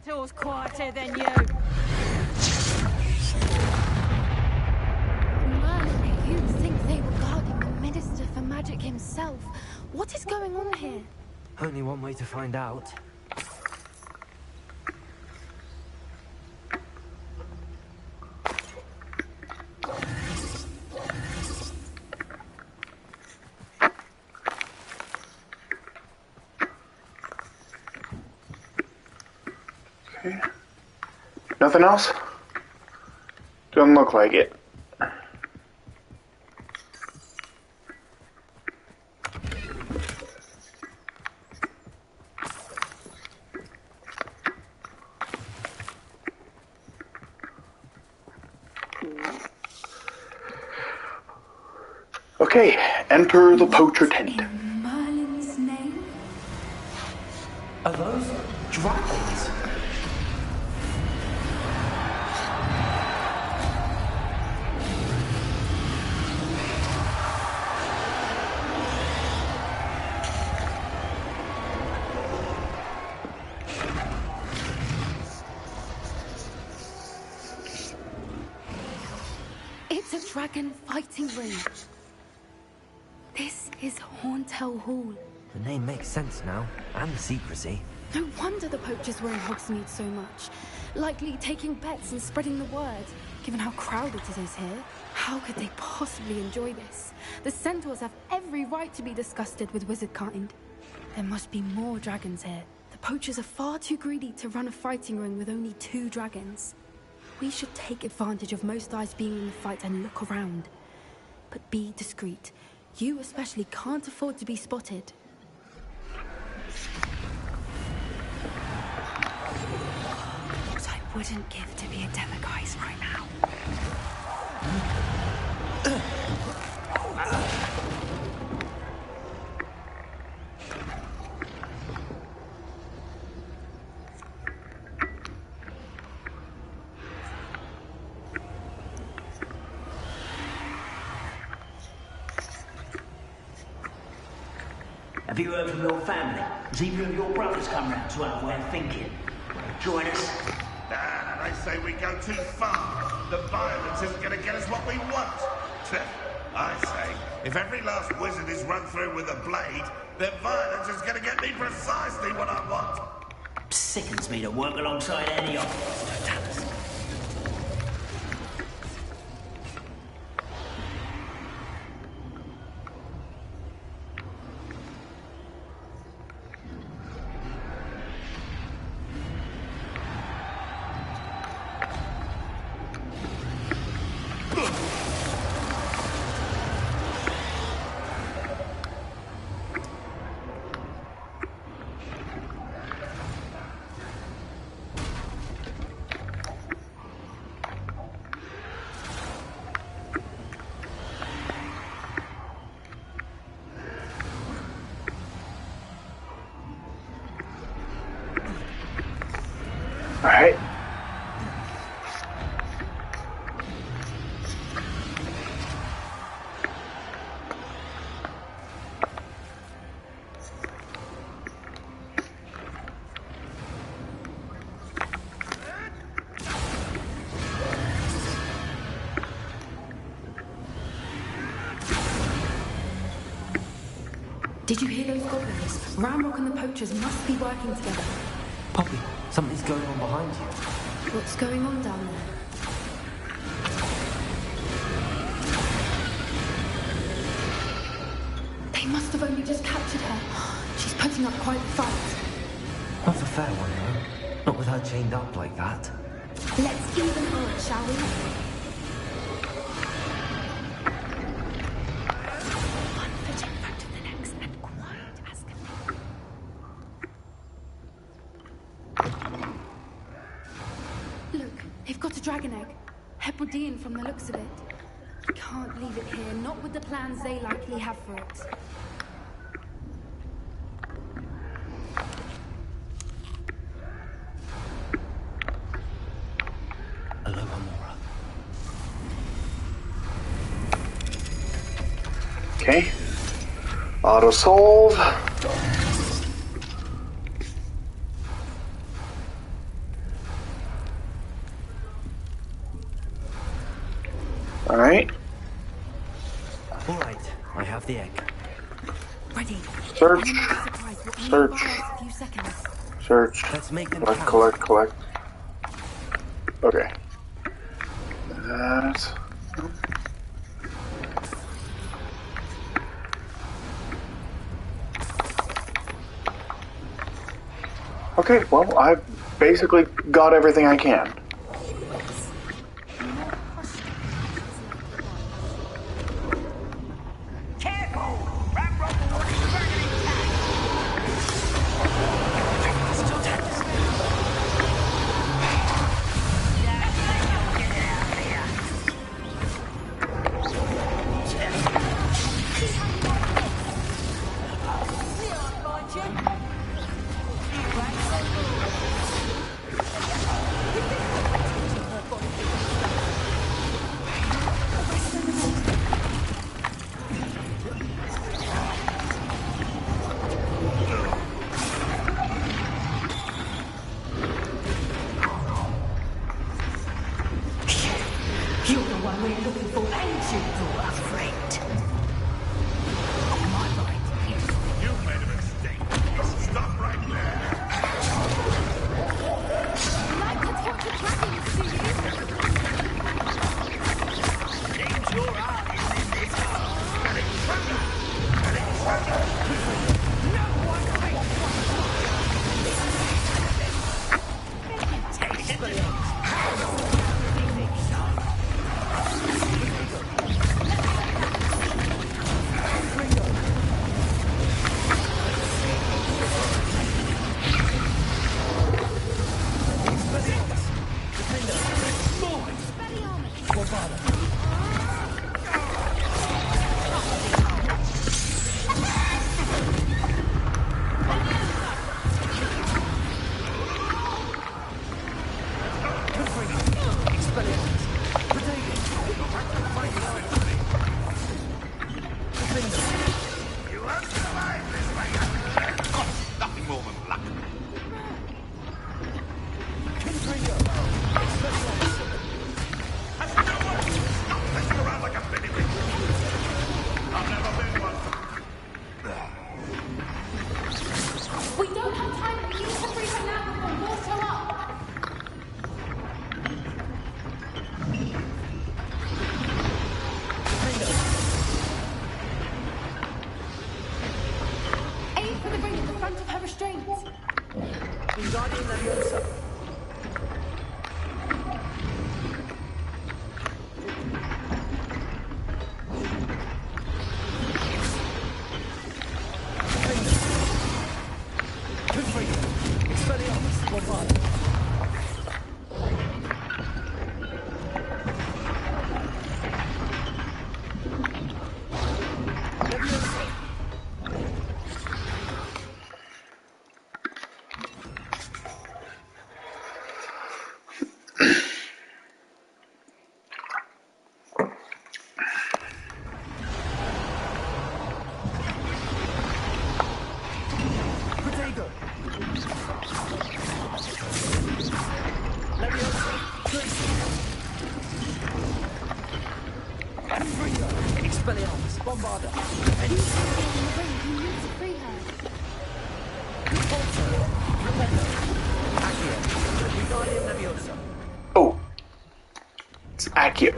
centaurs quieter than you. Merlin, you think they were guarding the Minister for Magic himself? What is going on here? Only one way to find out. Okay. Nothing else? Doesn't look like it. Okay, enter the poacher tent. In Merlin's name? Are those dragons? It's a dragon fighting ring. This is Horntail Hall. The name makes sense now, and the secrecy. No wonder the poachers were in Hogsmeade so much. Likely taking bets and spreading the word, given how crowded it is here. How could they possibly enjoy this? The centaurs have every right to be disgusted with wizard kind. There must be more dragons here. The poachers are far too greedy to run a fighting ring with only 2 dragons. We should take advantage of most eyes being in the fight and look around. But be discreet. You especially can't afford to be spotted. What I wouldn't give to be a Demiguise right now. Have you heard from your family? Has either of your brothers come round to our way of thinking? Join us? Nah, they say we go too far. The violence isn't going to get us what we want. I say, if every last wizard is run through with a blade, then violence is going to get me precisely what I want. Sickens me to work alongside any of them. Alright. Did you hear those goblins? Ramrock and the poachers must be working together. Poppy, something's going on behind you. What's going on down there? They must have only just captured her. She's putting up quite a fight. Not a fair one, though. Not with her chained up like that. Let's even her, shall we? One foot in front of the next and quiet as can be. Look, they've got a dragon egg. Hebridean from the looks of it. Can't leave it here, not with the plans they likely have for it. Okay. Auto solve. Ready. Search. Search. A few seconds. Search. Let's make them Collect, count. collect, collect. Okay. That. Okay, well, I've basically got everything I can. You're the one we're looking for, ain't you, poor friend? Am I right? You made a mistake. Stop right there. Like to talk to dragons, do you? Change your eyes in this We don't have time. We need to free her now before more show up. Aim for the ring at the front of her restraints. Oh. It's accurate.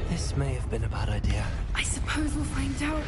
This may have been a bad idea. I suppose we'll find out.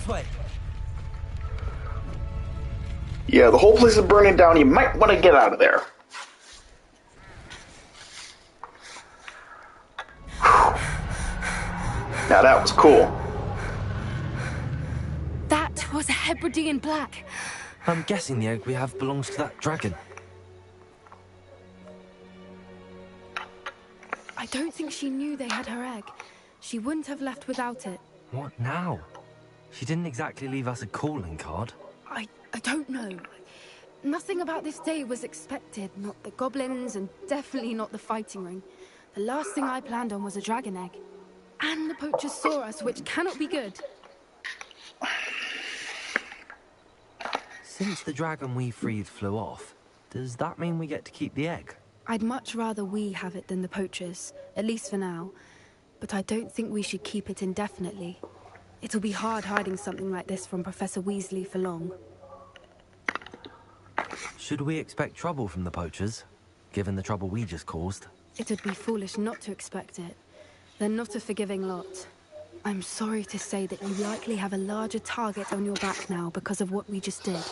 This way. Yeah, the whole place is burning down. You might want to get out of there. Now that was cool. That was a Hebridean black. I'm guessing the egg we have belongs to that dragon. I don't think she knew they had her egg. She wouldn't have left without it. What now? She didn't exactly leave us a calling card. I don't know. Nothing about this day was expected. Not the goblins, and definitely not the fighting ring. The last thing I planned on was a dragon egg. And the poachers saw us, which cannot be good. Since the dragon we freed flew off, does that mean we get to keep the egg? I'd much rather we have it than the poachers, at least for now. But I don't think we should keep it indefinitely. It'll be hard hiding something like this from Professor Weasley for long. Should we expect trouble from the poachers, given the trouble we just caused? It would be foolish not to expect it. They're not a forgiving lot. I'm sorry to say that you likely have a larger target on your back now because of what we just did.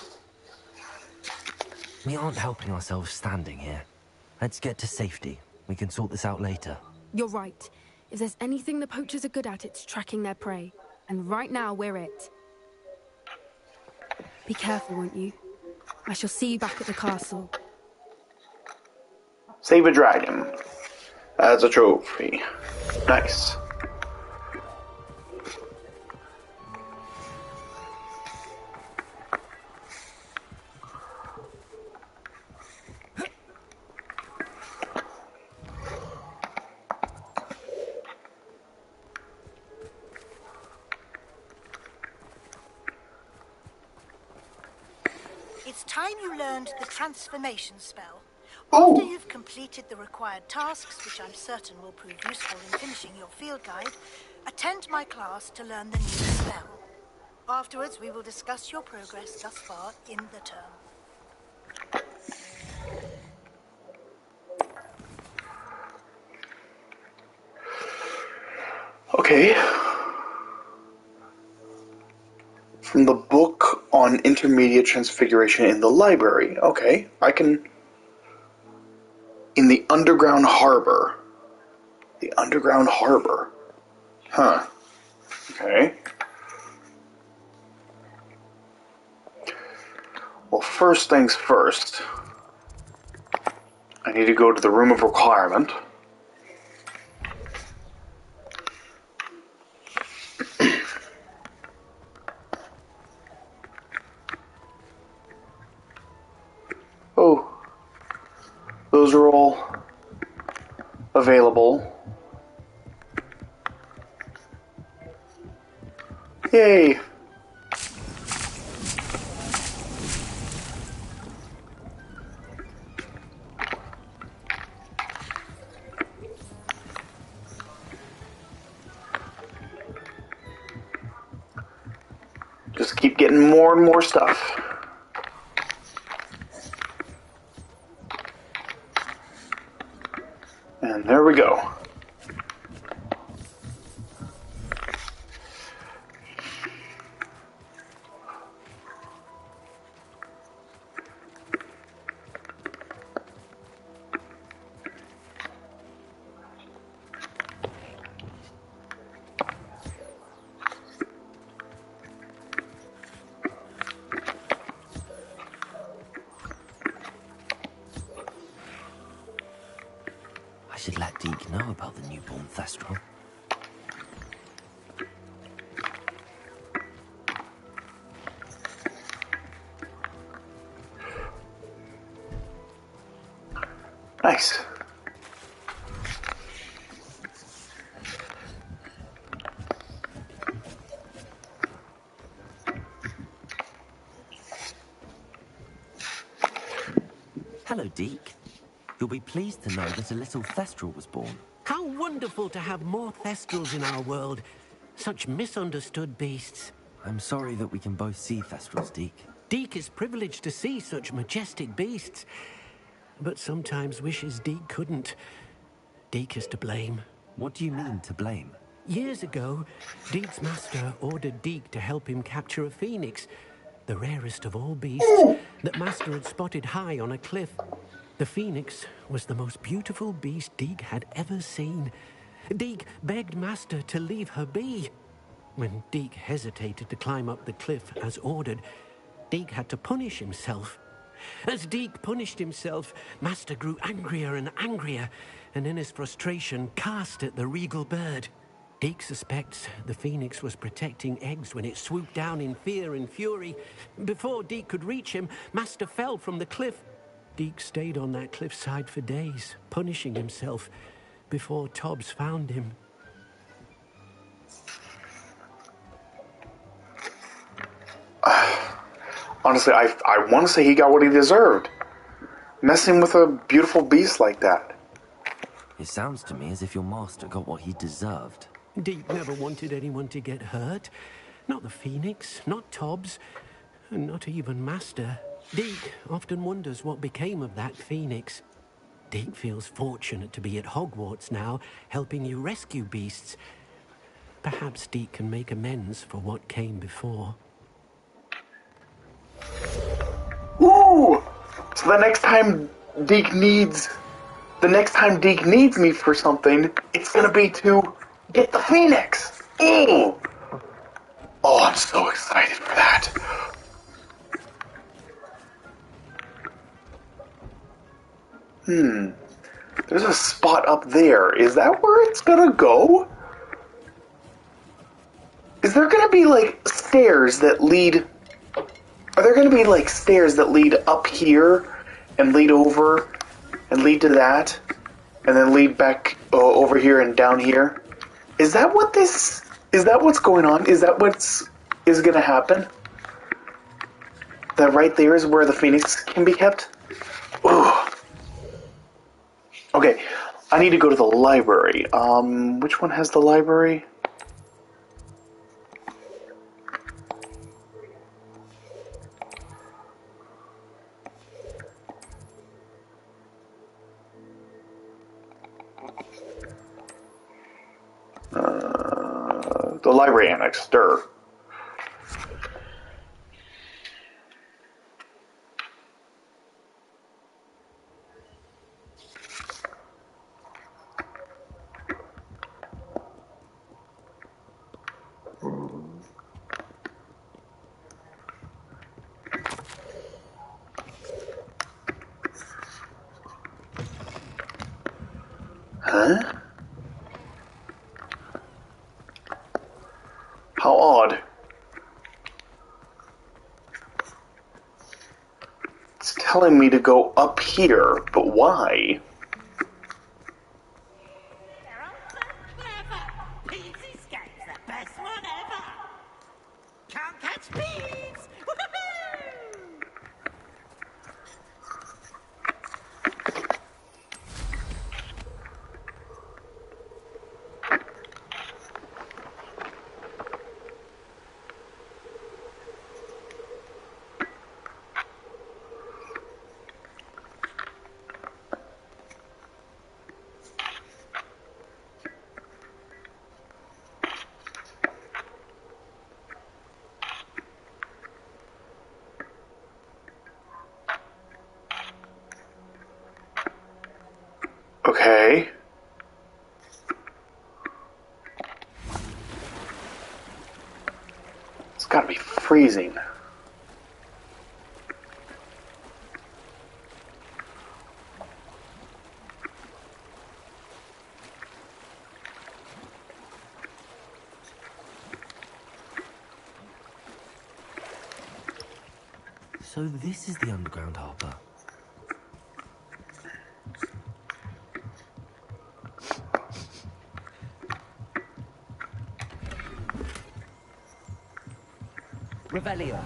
We aren't helping ourselves standing here. Let's get to safety. We can sort this out later. You're right. If there's anything the poachers are good at, it's tracking their prey. And right now, we're it. Be careful, won't you? I shall see you back at the castle. Save a dragon as a trophy. Nice. It's time you learned the transformation spell. Oh. After you've completed the required tasks, which I'm certain will prove useful in finishing your field guide, attend my class to learn the new spell. Afterwards, we will discuss your progress thus far in the term. Okay. From the book on intermediate transfiguration in the library. Okay, I can... In the underground harbor. The underground harbor. Huh. Okay. Well, first things first. I need to go to the room of requirement. Oh. Those are all available. Yay! Just keep getting more and more stuff. And there we go. I should let Deke know about the newborn Thestral. Nice. Hello, Deke. You'll be pleased to know that a little Thestral was born. How wonderful to have more Thestrals in our world. Such misunderstood beasts. I'm sorry that we can both see Thestrals, Deke. Deke is privileged to see such majestic beasts, but sometimes wishes Deke couldn't. Deke is to blame. What do you mean, to blame? Years ago, Deek's master ordered Deek to help him capture a phoenix, the rarest of all beasts that Master had spotted high on a cliff. The phoenix was the most beautiful beast Deek had ever seen. Deek begged Master to leave her be. When Deek hesitated to climb up the cliff as ordered, Deek had to punish himself. As Deek punished himself, Master grew angrier and angrier, and in his frustration cast at the regal bird. Deek suspects the phoenix was protecting eggs when it swooped down in fear and fury. Before Deek could reach him, Master fell from the cliff. Deek stayed on that cliffside for days, punishing himself, before Tobbs found him. Honestly, I want to say he got what he deserved. Messing with a beautiful beast like that. It sounds to me as if your master got what he deserved. Deek never wanted anyone to get hurt. Not the Phoenix, not Tobbs, and not even Master. Deek often wonders what became of that Phoenix. Deek feels fortunate to be at Hogwarts now, helping you rescue beasts. Perhaps Deek can make amends for what came before. Ooh! So the next time Deek needs me for something, it's gonna be to get the Phoenix. Ooh! Oh, I'm so excited for that. There's a spot up there. Is that where it's gonna go? Is there gonna be like stairs that lead... Are there gonna be like stairs that lead up here and lead over and lead to that and then lead back over here and down here? Is that what this... Is that what's going on? Is that is gonna happen? That right there is where the Phoenix can be kept? Ooh. Okay, I need to go to the library. Which one has the library? The library annex, Durr. Huh? How odd. It's telling me to go up here, but why? Can't catch thieves! Okay. It's gotta be freezing. So this is the underground harbour. Revelio.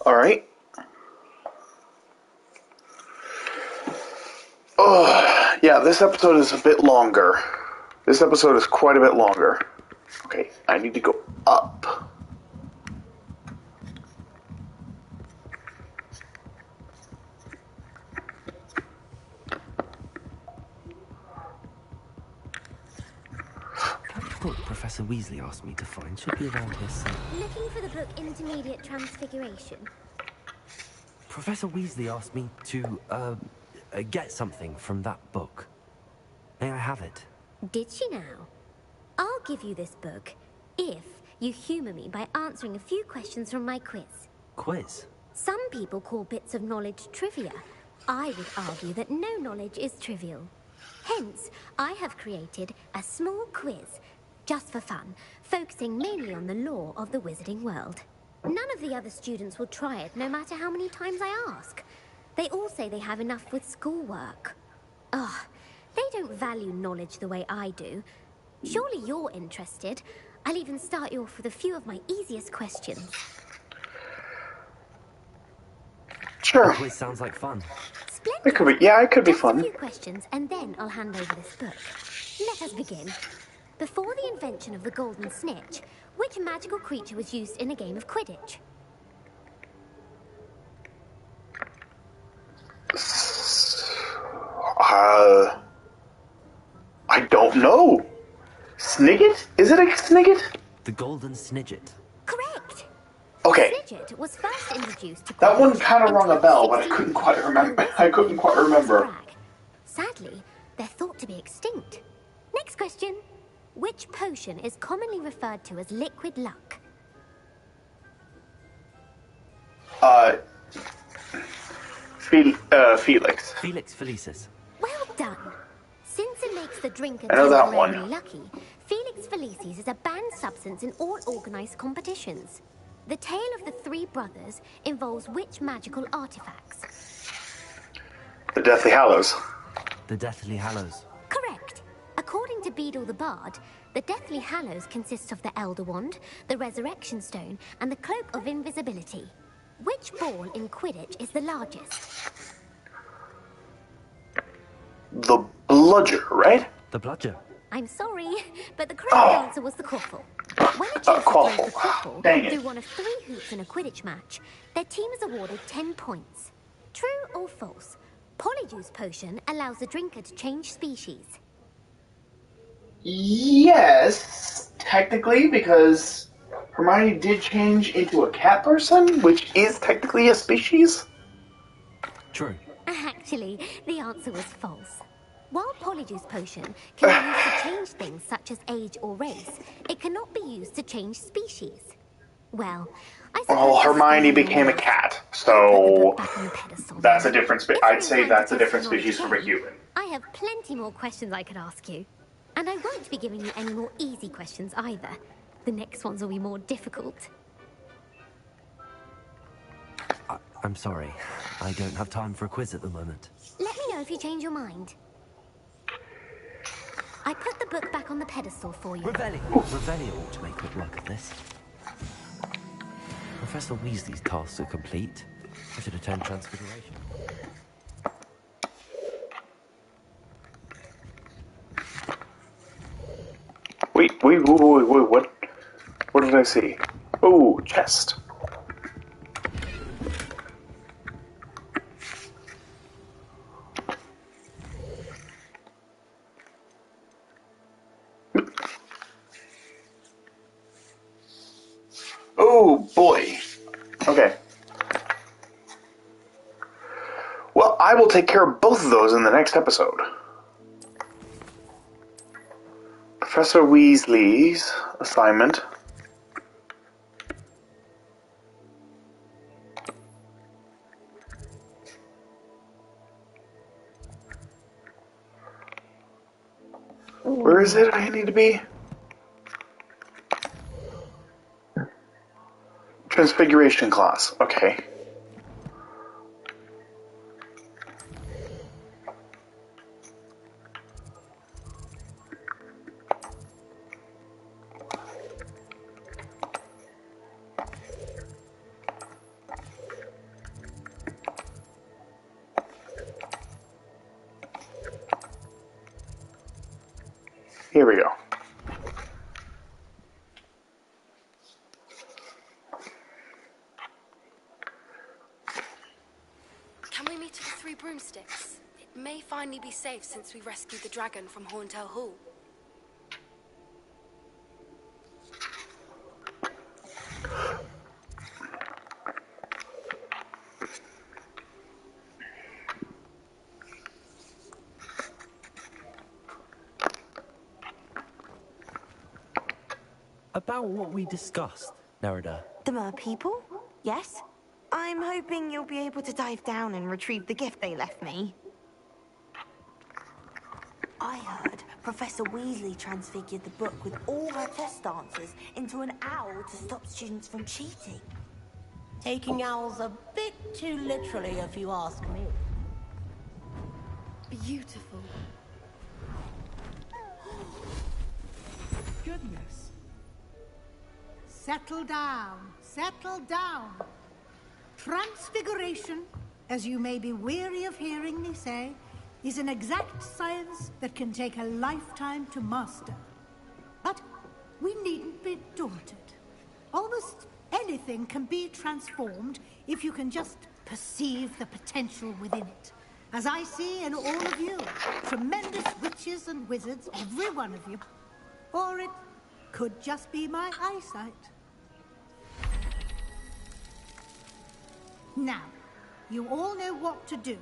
Alright. Yeah, this episode is a bit longer. This episode is quite a bit longer. Okay, I need to go up. That book Professor Weasley asked me to find should be around here somewhere. Looking for the book Intermediate Transfiguration? Professor Weasley asked me to, get something from that book. May I have it? Did she now? I'll give you this book if you humour me by answering a few questions from my quiz. Quiz? Some people call bits of knowledge trivia. I would argue that no knowledge is trivial. Hence, I have created a small quiz, just for fun, focusing mainly on the lore of the wizarding world. None of the other students will try it, no matter how many times I ask. They all say they have enough with schoolwork. Ugh, they don't value knowledge the way I do. Surely you're interested. I'll even start you off with a few of my easiest questions. Sure. The quiz sounds like fun. Splendid. It could be, yeah, it could be Just fun. a few questions, and then I'll hand over this book. Let us begin. Before the invention of the golden snitch, which magical creature was used in a game of Quidditch? I don't know. Snigget? Is it a Snigget? The Golden Snidget. Correct. Okay. Snidget was first introduced to That one Quidditch kind of in rung a bell, but I 2016 couldn't quite remember. by I couldn't quite remember. Sadly, they're thought to be extinct. Next question. Which potion is commonly referred to as liquid luck? Felix. Felix Felicis. Well done. Since it makes the drinker I know that temporarily one. lucky, Felix Felicis is a banned substance in all organized competitions. The tale of the three brothers involves which magical artifacts? The Deathly Hallows. The Deathly Hallows. Correct. According to Beedle the Bard, the Deathly Hallows consists of the Elder Wand, the Resurrection Stone, and the Cloak of Invisibility. Which ball in Quidditch is the largest? The Bludger, right? The Bludger. I'm sorry, but the correct answer was the Quaffle. When a chaser throws the Quaffle Dang it. through one of 3 hoops in a Quidditch match, their team is awarded 10 points. True or false? Polyjuice Potion allows the drinker to change species. Yes, technically, because Hermione did change into a cat person, which is technically a species. True. Actually, the answer was false. While Polyjuice Potion can be used to change things such as age or race, it cannot be used to change species. Well, I suppose... Well, Hermione became a cat, so that's a different I'd say that's a different species from a human. I have plenty more questions I could ask you. And I won't be giving you any more easy questions either. The next ones will be more difficult. I'm sorry. I don't have time for a quiz at the moment. Let me know if you change your mind. I put the book back on the pedestal for you. Revelio ought to make quick work of this. Professor Weasley's tasks are complete. I should attend Transfiguration. Wait, what did I see? Oh, chest. Oh, boy. Okay. Well, I will take care of both of those in the next episode. Professor Weasley's assignment. Where is it I need to be? Transfiguration class. Okay. Here we go. Can we meet at the Three Broomsticks? It may finally be safe since we rescued the dragon from Horntail Hall. About what we discussed, Nerida. The mer people? Yes. I'm hoping you'll be able to dive down and retrieve the gift they left me. I heard Professor Weasley transfigured the book with all her test answers into an owl to stop students from cheating. Taking owls a bit too literally, if you ask me. Beautiful. Goodness. Settle down. Settle down. Transfiguration, as you may be weary of hearing me say, is an exact science that can take a lifetime to master. But we needn't be daunted. Almost anything can be transformed if you can just perceive the potential within it. As I see in all of you, tremendous witches and wizards, every one of you. Or it could just be my eyesight. Now, you all know what to do.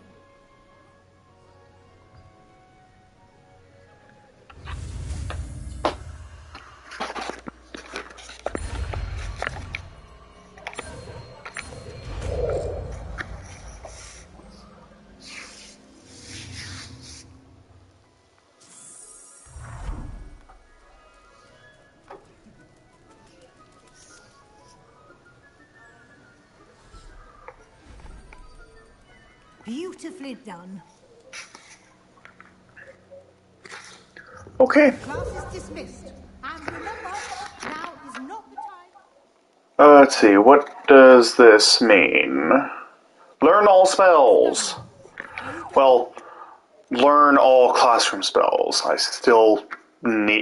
Beautifully done. Okay. Class is dismissed. And remember, now is not the time. Let's see, what does this mean? Learn all spells. Well, learn all classroom spells. I still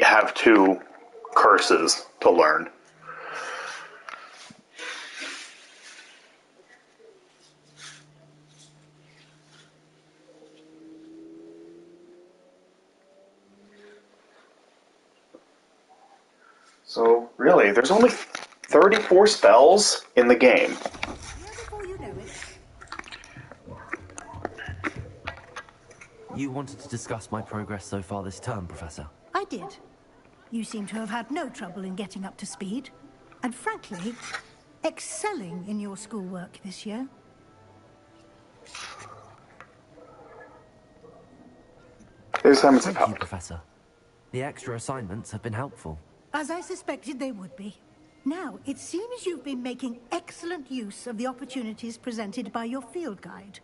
have 2 curses to learn. So, really, there's only 34 spells in the game. You wanted to discuss my progress so far this term, Professor? I did. You seem to have had no trouble in getting up to speed. And frankly, excelling in your schoolwork this year. Thank you, Professor. The extra assignments have been helpful. As I suspected they would be. Now, it seems you've been making excellent use of the opportunities presented by your field guide.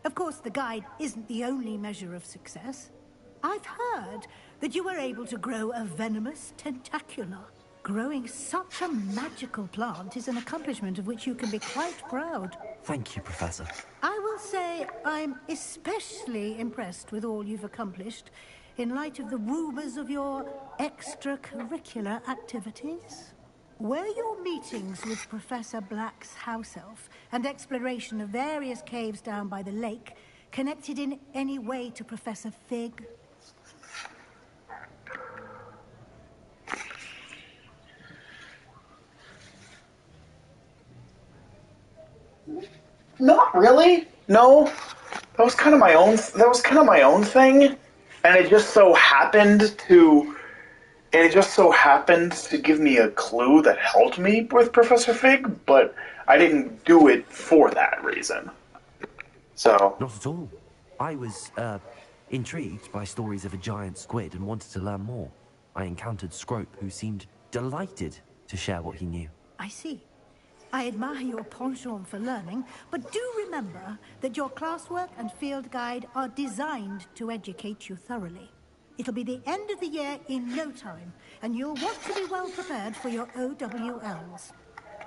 Of course, the guide isn't the only measure of success. I've heard that you were able to grow a venomous tentacula. Growing such a magical plant is an accomplishment of which you can be quite proud. Thank you, Professor. I will say I'm especially impressed with all you've accomplished in light of the rumors of your extracurricular activities. Were your meetings with Professor Black's house elf and exploration of various caves down by the lake connected in any way to Professor Fig? Not really. No. That was kind of my own thing, and it just so happened to give me a clue that helped me with Professor Fig, but I didn't do it for that reason. So not at all. I was intrigued by stories of a giant squid and wanted to learn more. I encountered Scrope, who seemed delighted to share what he knew. I see. I admire your penchant for learning, but do remember that your classwork and field guide are designed to educate you thoroughly. It'll be the end of the year in no time, and you'll want to be well prepared for your OWLs.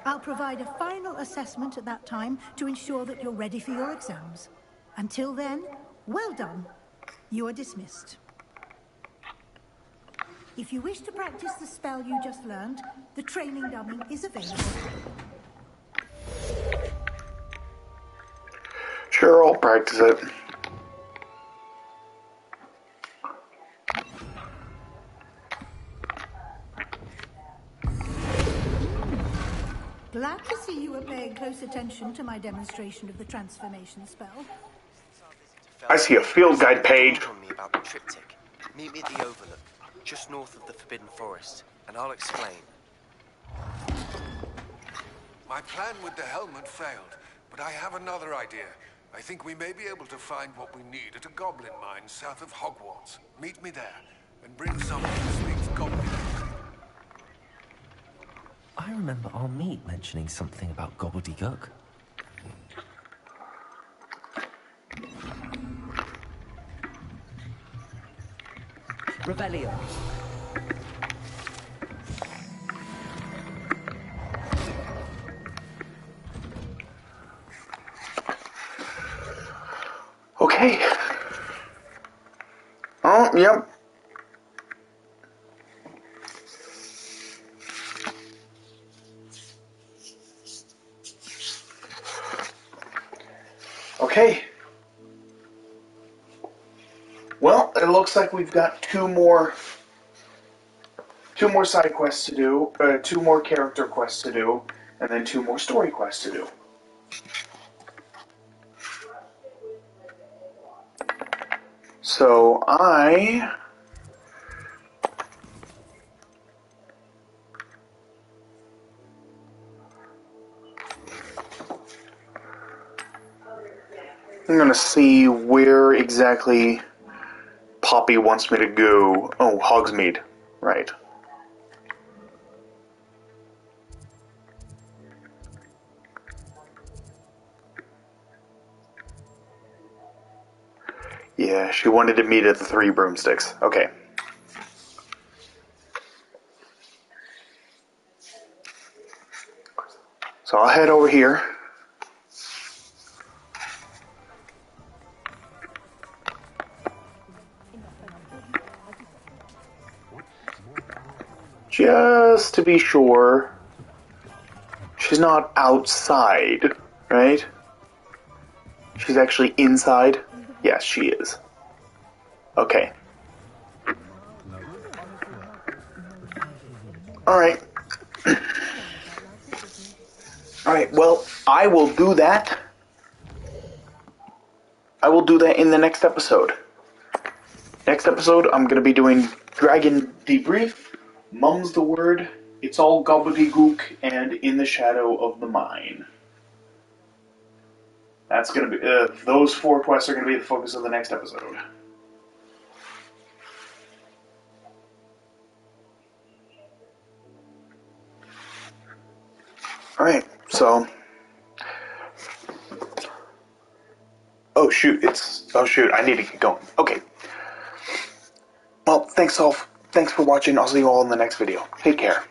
I'll provide a final assessment at that time to ensure that you're ready for your exams. Until then, well done. You are dismissed. If you wish to practice the spell you just learned, the training dummy is available. Sure, I'll practice it. Glad to see you were paying close attention to my demonstration of the transformation spell. I see a field guide page. On me about the triptych. Meet me at the Overlook, just north of the Forbidden Forest, and I'll explain. My plan with the helmet failed, but I have another idea. I think we may be able to find what we need at a goblin mine south of Hogwarts. Meet me there, and bring someone who speaks goblin. I remember our meet mentioning something about gobbledygook. Revelio. Okay. Oh, yep. Okay. Well, it looks like we've got two more side quests to do, 2 more character quests to do, and then 2 more story quests to do. So I'm gonna see where exactly Poppy wants me to go. Oh, Hogsmeade, right. Yeah, she wanted to meet at the Three Broomsticks. Okay. So I'll head over here. Just to be sure. She's not outside, right? She's actually inside? Yes, she is. Okay. Alright. Alright, well, I will do that. I will do that in the next episode. Next episode, I'm going to be doing Dragon Debrief, Mum's the Word, It's All Gobbledygook, and In the Shadow of the Mine. That's going to be, those 4 quests are going to be the focus of the next episode. Alright, so... Oh shoot, I need to get going. Okay. Well, thanks for watching. I'll see you all in the next video. Take care.